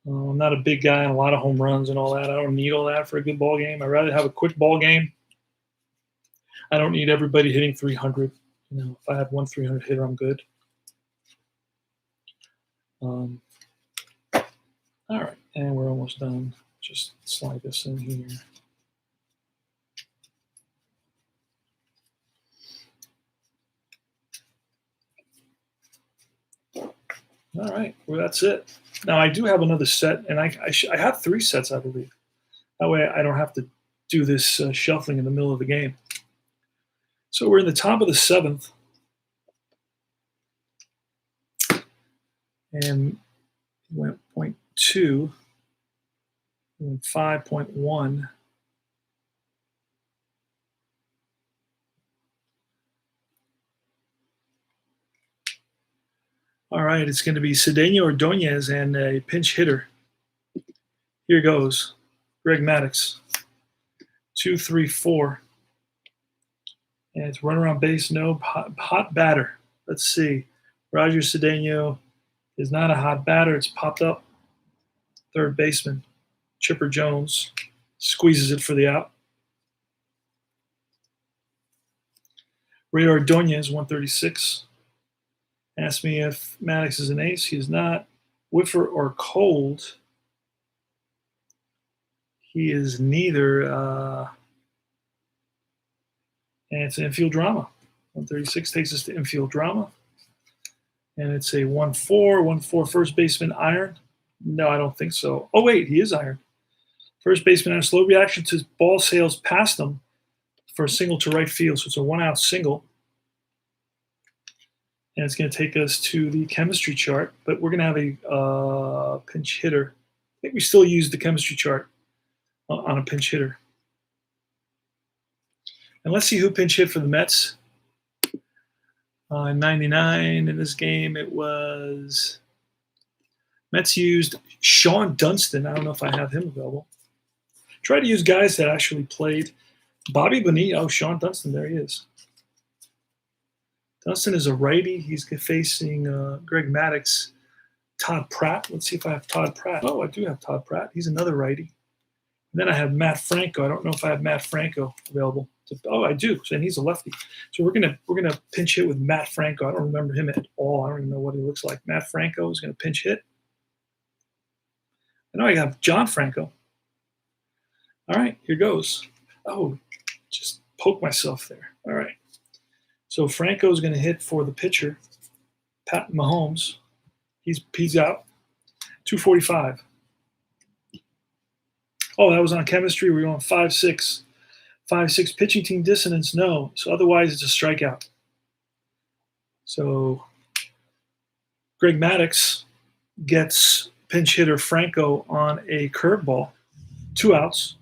I'm not a big guy on a lot of home runs and all that. I don't need all that for a good ball game. I'd rather have a quick ball game. I don't need everybody hitting 300. If I have one 300 hitter, I'm good. All right, and we're almost done. Just slide this in here. All right, well, that's it. Now, I do have another set, and I have 3 sets, I believe. That way I don't have to do this shuffling in the middle of the game. So we're in the top of the 7th. And went 0.2, went 5.1. All right, it's going to be Cedeno Ordonez and a pinch hitter. Here goes. Greg Maddux. 2, 3, 4. And it's runner on base, no. Hot batter. Let's see. Roger Cedeno is not a hot batter. It's popped up. Third baseman, Chipper Jones, squeezes it for the out. Ray Ordonez, 136. Asked me if Maddox is an ace. He is not. Whiffer or cold. He is neither. And it's an infield drama. 136 takes us to infield drama. And it's a 1-4, 1-4 first baseman iron. No, I don't think so. Oh, wait, he is iron. First baseman iron. Slow reaction to ball sails past him for a single to right field. So it's a 1-out single. And it's going to take us to the chemistry chart. But we're going to have a pinch hitter. I think we still use the chemistry chart on a pinch hitter. And let's see who pinch hit for the Mets. In 99, in this game, it was Mets used Sean Dunston. I don't know if I have him available. Try to use guys that actually played. Bobby Bonilla. Oh, Sean Dunston. There he is. Dunston is a righty. He's facing Greg Maddux. Todd Pratt. Let's see if I have Todd Pratt. Oh, I do have Todd Pratt. He's another righty. And then I have Matt Franco. I don't know if I have Matt Franco available. Oh, I do. And he's a lefty. So we're gonna pinch hit with Matt Franco. I don't remember him at all. I don't even know what he looks like. Matt Franco is gonna pinch hit. I know I have John Franco. All right, here goes. Oh, just poke myself there. All right. So Franco is gonna hit for the pitcher, Pat Mahomes. He's out. 245. Oh, that was on chemistry. We were on 5-6. 5-6 pitching team dissonance, no. So otherwise, it's a strikeout. So Greg Maddux gets pinch hitter Franco on a curveball, 2 outs.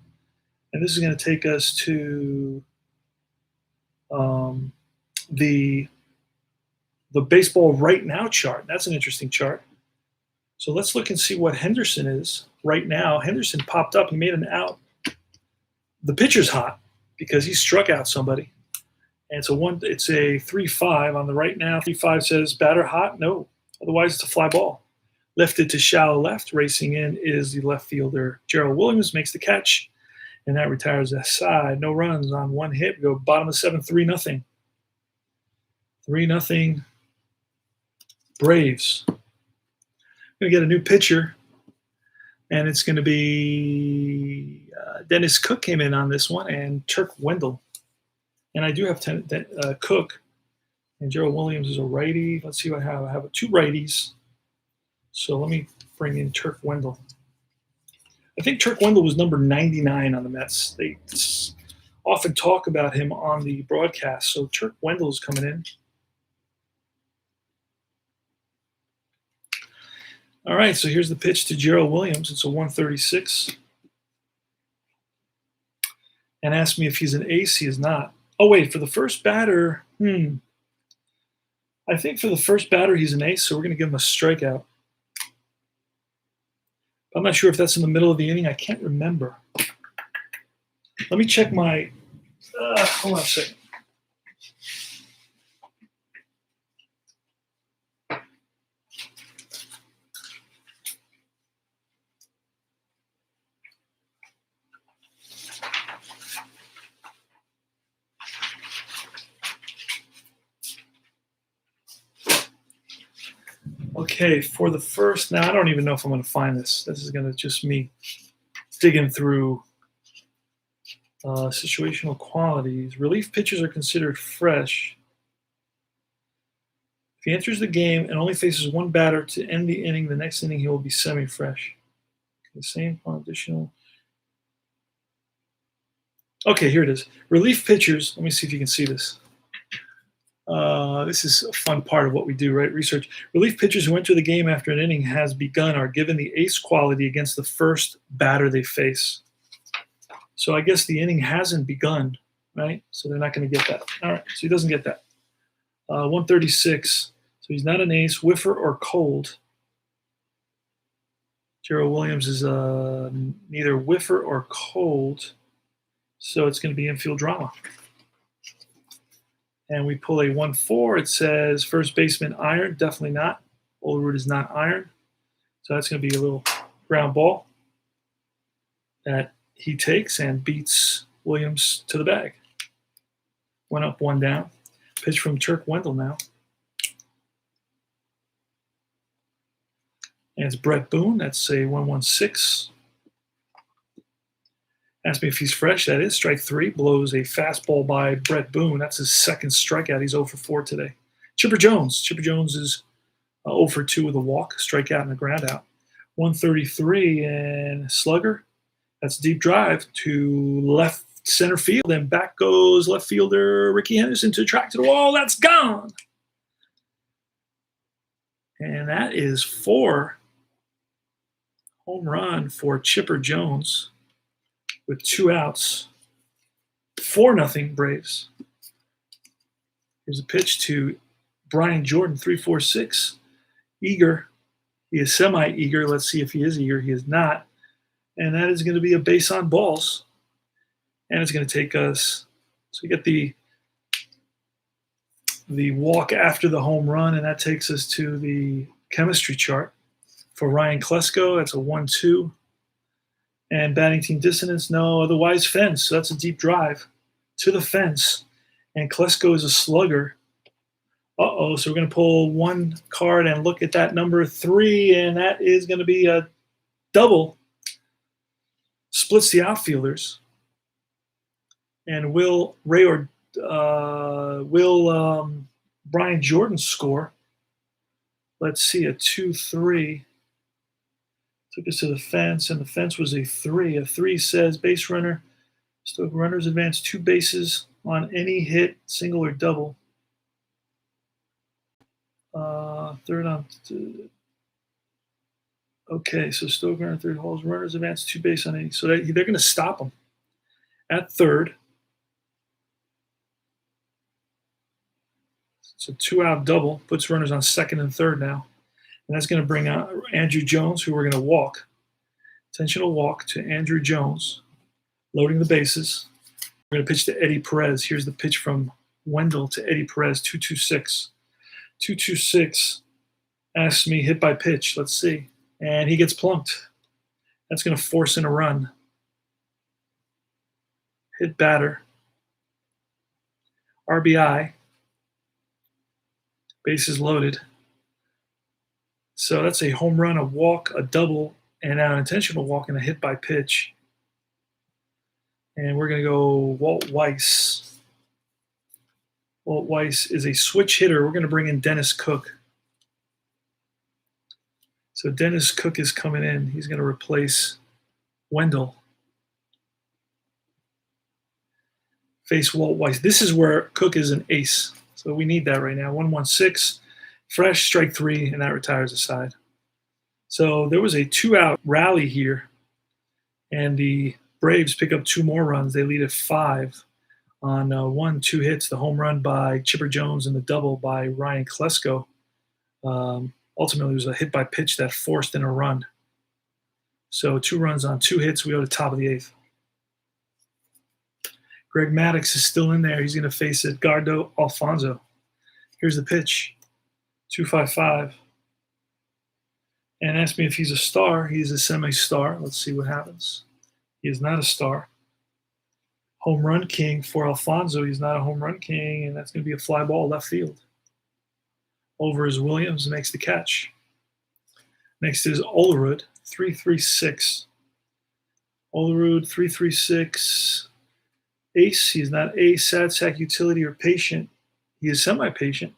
And this is going to take us to the baseball right now chart. That's an interesting chart. So let's look and see what Henderson is right now. Henderson popped up. He made an out. The pitcher's hot because he struck out somebody. And it's a 3-5 on the right now. 3-5 says batter hot. No. Otherwise, it's a fly ball. Lifted to shallow left. Racing in is the left fielder. Gerald Williams makes the catch. And that retires the side. No runs on 1 hit. We go bottom of 7, 3-0. 3-0 Braves. Going to get a new pitcher, and it's going to be Dennis Cook came in on this one, and Turk Wendell. And I do have Cook, and Gerald Williams is a righty. Let's see what I have. I have 2 righties. So let me bring in Turk Wendell. I think Turk Wendell was number 99 on the Mets. They often talk about him on the broadcast. So Turk Wendell is coming in. All right, so here's the pitch to Gerald Williams. It's a 136. And asked me if he's an ace. He is not. Oh, wait, for the first batter, I think for the first batter he's an ace, so we're going to give him a strikeout. I'm not sure if that's in the middle of the inning. I can't remember. Let me check my hold on a second. Okay, for the first, now I don't even know if I'm going to find this. This is going to just me digging through situational qualities. Relief pitchers are considered fresh. If he enters the game and only faces 1 batter to end the inning, the next inning he will be semi-fresh. The same additional. Okay, here it is. Relief pitchers, let me see if you can see this. This is a fun part of what we do, right? Research. Relief pitchers who enter the game after an inning has begun are given the ace quality against the first batter they face. So I guess the inning hasn't begun, right? So they're not going to get that. All right, so he doesn't get that. 136. So he's not an ace, whiffer or cold. Gerald Williams is neither whiffer or cold. So it's going to be infield drama. And we pull a 1-4. It says first baseman iron. Definitely not. Olerud is not iron. So that's going to be a little ground ball that he takes and beats Williams to the bag. 1 up, 1 down. Pitch from Turk Wendell now. And it's Brett Boone. That's a 1-1-6. Ask me if he's fresh. That is strike 3. Blows a fastball by Brett Boone. That's his second strikeout. He's 0 for 4 today. Chipper Jones. Chipper Jones is 0 for 2 with a walk, strikeout, and a ground out. 133 and slugger. That's a deep drive to left center field. And back goes left fielder Ricky Henderson to track to the wall. That's gone. And that is 4 home run for Chipper Jones with 2 outs. 4-0 Braves. Here's a pitch to Brian Jordan, 3-4-6. Eager. He is semi-eager. Let's see if he is eager. He is not. And that is going to be a base on balls. And it's going to take us, so we get the walk after the home run, and that takes us to the chemistry chart. For Ryan Klesko, that's a 1-2. And batting team dissonance, no, otherwise fence. So that's a deep drive to the fence. And Klesko is a slugger. Uh-oh, so we're going to pull one card and look at that number 3, and that is going to be a double. Splits the outfielders. And will Brian Jordan score? Let's see, a 2-3. Took us to the fence, and the fence was a 3. A 3 says base runner. Still runners advance 2 bases on any hit, single or double. Third on. Okay, so Stoker on third holds runners advance 2 bases on any. So they're going to stop them at third. So 2-out double puts runners on second and third now. And that's going to bring out Andrew Jones, who we're going to walk. Intentional walk to Andrew Jones, loading the bases. We're going to pitch to Eddie Perez. Here's the pitch from Wendell to Eddie Perez, 2-2-6. 2-2-6 asks me hit by pitch. Let's see. And he gets plunked. That's going to force in a run. Hit batter. RBI. Bases loaded. So that's a home run, a walk, a double, and now an intentional walk and a hit by pitch. And we're going to go Walt Weiss. Walt Weiss is a switch hitter. We're going to bring in Dennis Cook. So Dennis Cook is coming in. He's going to replace Wendell. Face Walt Weiss. This is where Cook is an ace. So we need that right now. 1-1-6. Fresh, strike 3, and that retires the side. So there was a 2-out rally here, and the Braves pick up 2 more runs. They lead at 5 on 1-2 hits, the home run by Chipper Jones and the double by Ryan Klesko. Ultimately, it was a hit by pitch that forced in a run. So 2 runs on 2 hits. We go to top of the 8th. Greg Maddux is still in there. He's going to face Edgardo Alfonso. Here's the pitch. 2-5-5. And ask me if he's a star. He's a semi-star. Let's see what happens. He is not a star. Home run king for Alfonso. He's not a home run king, and that's going to be a fly ball left field. Over is Williams, makes the catch. Next is Olerud, 3-3-6. Olerud, 3-3-6. Ace. He's not ace, sad sack, utility, or patient. He is semi-patient.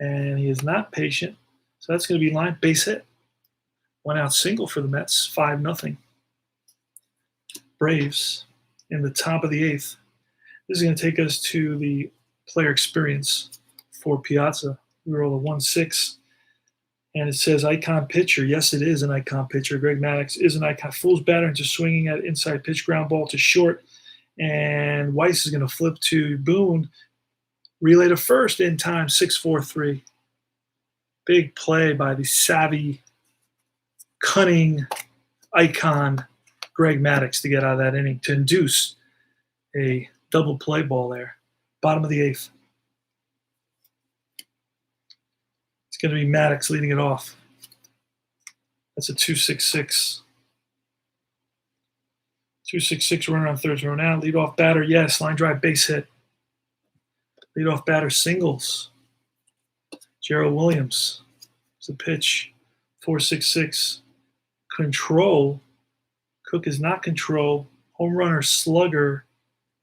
And he is not patient. So that's going to be line base hit. 1-out single for the Mets, 5-0. Braves in the top of the 8th. This is going to take us to the player experience for Piazza. We roll a 1-6. And it says icon pitcher. Yes, it is an icon pitcher. Greg Maddux is an icon. Fools batter into swinging at inside pitch, ground ball to short. And Weiss is going to flip to Boone. Relay to first in time, 6-4-3. Big play by the savvy, cunning icon Greg Maddux to get out of that inning, to induce a double play ball there. Bottom of the 8th. It's going to be Maddox leading it off. That's a 2.66. 2.66 runner on third thrown out. Lead off batter, yes. Line drive, base hit. Lead off batter, singles. Gerald Williams. It's a pitch. 4.66. Control. Cook is not control. Home runner, slugger.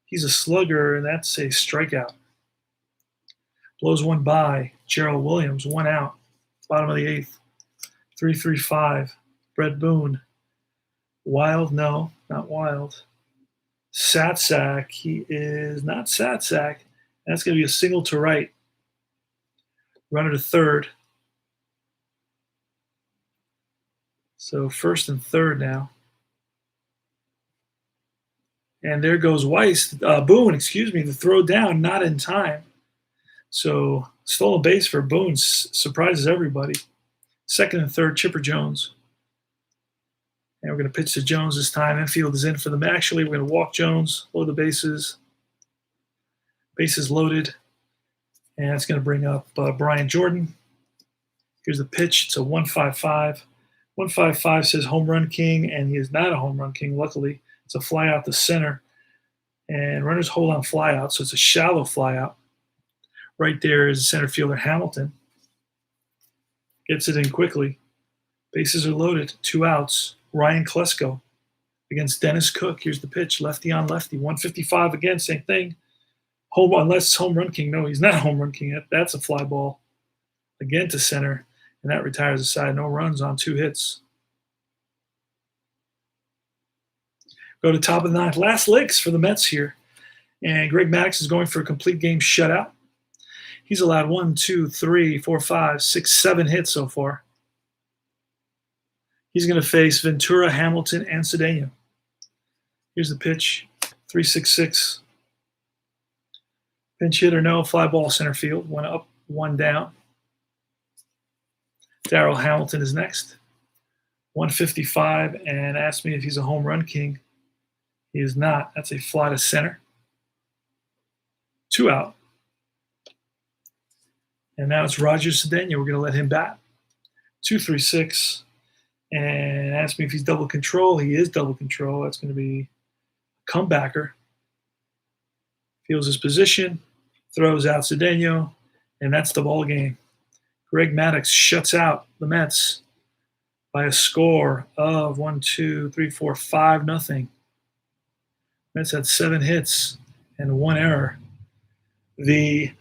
He's a slugger, and that's a strikeout. Blows one by. Gerald Williams, 1 out. Bottom of the 8th. 3.35. Brett Boone. Wild, no, not Wild. Satsack, he is not Satsack. That's going to be a single to right. Runner to third. So first and third now. And there goes Boone, excuse me, the throw down, not in time. So stolen base for Boone surprises everybody. Second and third, Chipper Jones. And we're going to pitch to Jones this time. Infield is in for them. Actually, we're going to walk Jones, load the bases. Bases loaded. And it's going to bring up Brian Jordan. Here's the pitch. It's a 1.55. 1.55 says home run king, and he is not a home run king, luckily. It's a fly out to center. And runners hold on fly out, so it's a shallow fly out. Right there is center fielder Hamilton. Gets it in quickly. Bases are loaded. 2 outs. Ryan Klesko against Dennis Cook. Here's the pitch. Lefty on lefty. 155 again. Same thing. Unless home run king. No, he's not home run king. That's a fly ball. Again to center. And that retires the side. No runs on 2 hits. Go to top of the 9th. Last licks for the Mets here. And Greg Maddux is going for a complete game shutout. He's allowed 1, 2, 3, 4, 5, 6, 7 hits so far. He's going to face Ventura, Hamilton, and Cedeno. Here's the pitch. 3.66. Pinch hitter, no. Fly ball center field. 1 up, 1 down. Darrell Hamilton is next. 155, and asked me if he's a home run king. He is not. That's a fly to center. 2 out. And now it's Roger Cedeno. We're going to let him bat. 2.36. And asked me if he's double control. He is double control. That's going to be a comebacker. Feels his position. Throws out Cedeno. And that's the ball game. Greg Maddux shuts out the Mets by a score of 1, 2, 3, 4, 5, nothing. Mets had 7 hits and 1 error. This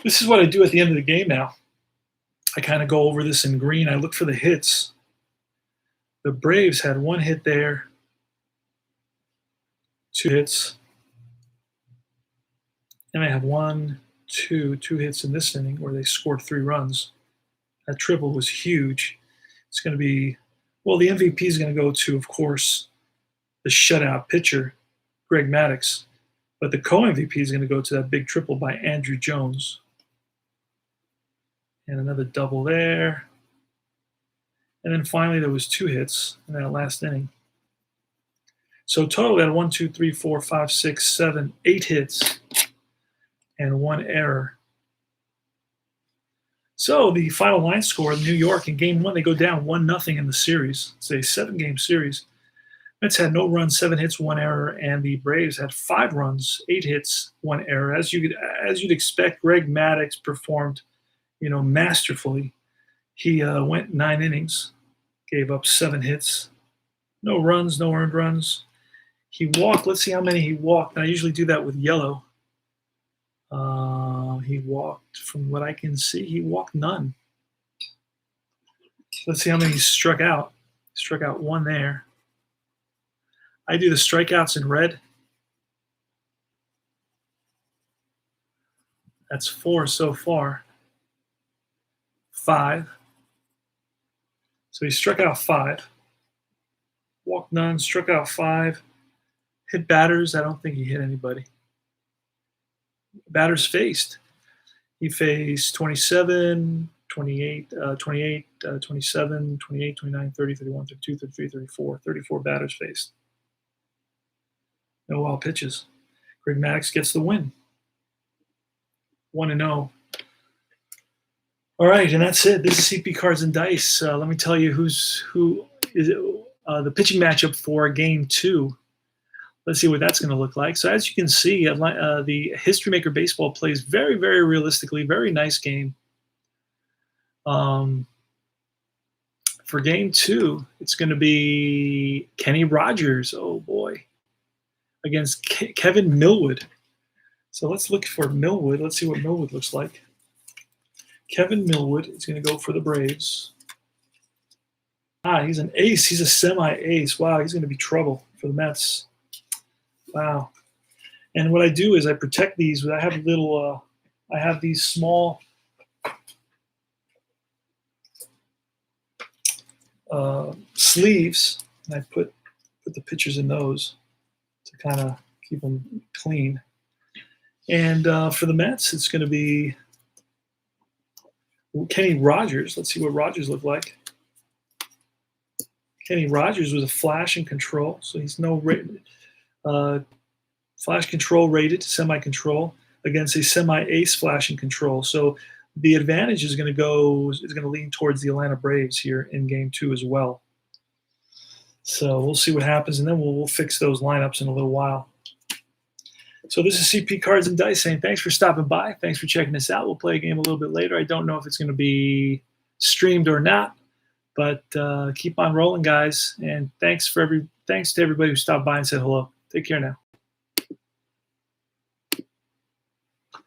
is what I do at the end of the game now. I kind of go over this in green. I look for the hits. The Braves had 1 hit there, 2 hits. And they have 2 hits in this inning where they scored 3 runs. That triple was huge. It's going to be, well, the MVP is going to go to, of course, the shutout pitcher, Greg Maddux. But the co-MVP is going to go to that big triple by Andrew Jones. And another double there. And then finally, there was 2 hits in that last inning. So total, we had 1, 2, 3, 4, 5, 6, 7, 8 hits and 1 error. So the final line score, New York in Game 1, they go down 1-0 in the series. It's a 7-game series. Mets had no runs, 7 hits, 1 error, and the Braves had 5 runs, 8 hits, 1 error. As you'd expect, Greg Maddux performed, masterfully. He went 9 innings, gave up 7 hits, no runs, no earned runs. He walked. Let's see how many he walked. And I usually do that with yellow. He walked, from what I can see, he walked none. Let's see how many he struck out. He struck out 1 there. I do the strikeouts in red. That's 4 so far. 5. So he struck out 5. Walked none, struck out 5. Hit batters. I don't think he hit anybody. Batters faced. He faced 27, 28, 28, 27, 28, 29, 30, 31, 32, 33, 34. 34 batters faced. No wild pitches. Greg Maddux gets the win. 1-0. All right, and that's it. This is CP Cards and Dice. Let me tell you who is the pitching matchup for Game 2. Let's see what that's going to look like. So as you can see, the History Maker Baseball plays very, very realistically. Very nice game. For Game 2, it's going to be Kenny Rogers. Oh boy, against Kevin Millwood. So let's look for Millwood. Let's see what Millwood looks like. Kevin Millwood is going to go for the Braves. He's an ace. He's a semi-ace. Wow, he's going to be trouble for the Mets. Wow. And what I do is I protect these. I have little. I have these small sleeves, and I put the pictures in those to kind of keep them clean. And for the Mets, it's going to be Kenny Rogers. Let's see what Rogers looked like. Kenny Rogers was a flash and control, so he's no flash control rated, semi-control against a semi-ace flash and control. So the advantage is going to lean towards the Atlanta Braves here in Game 2 as well. So we'll see what happens, and then we'll fix those lineups in a little while. So this is CP Cards and Dice saying thanks for stopping by. Thanks for checking us out. We'll play a game a little bit later. I don't know if it's going to be streamed or not, but keep on rolling, guys. And thanks to everybody who stopped by and said hello. Take care now.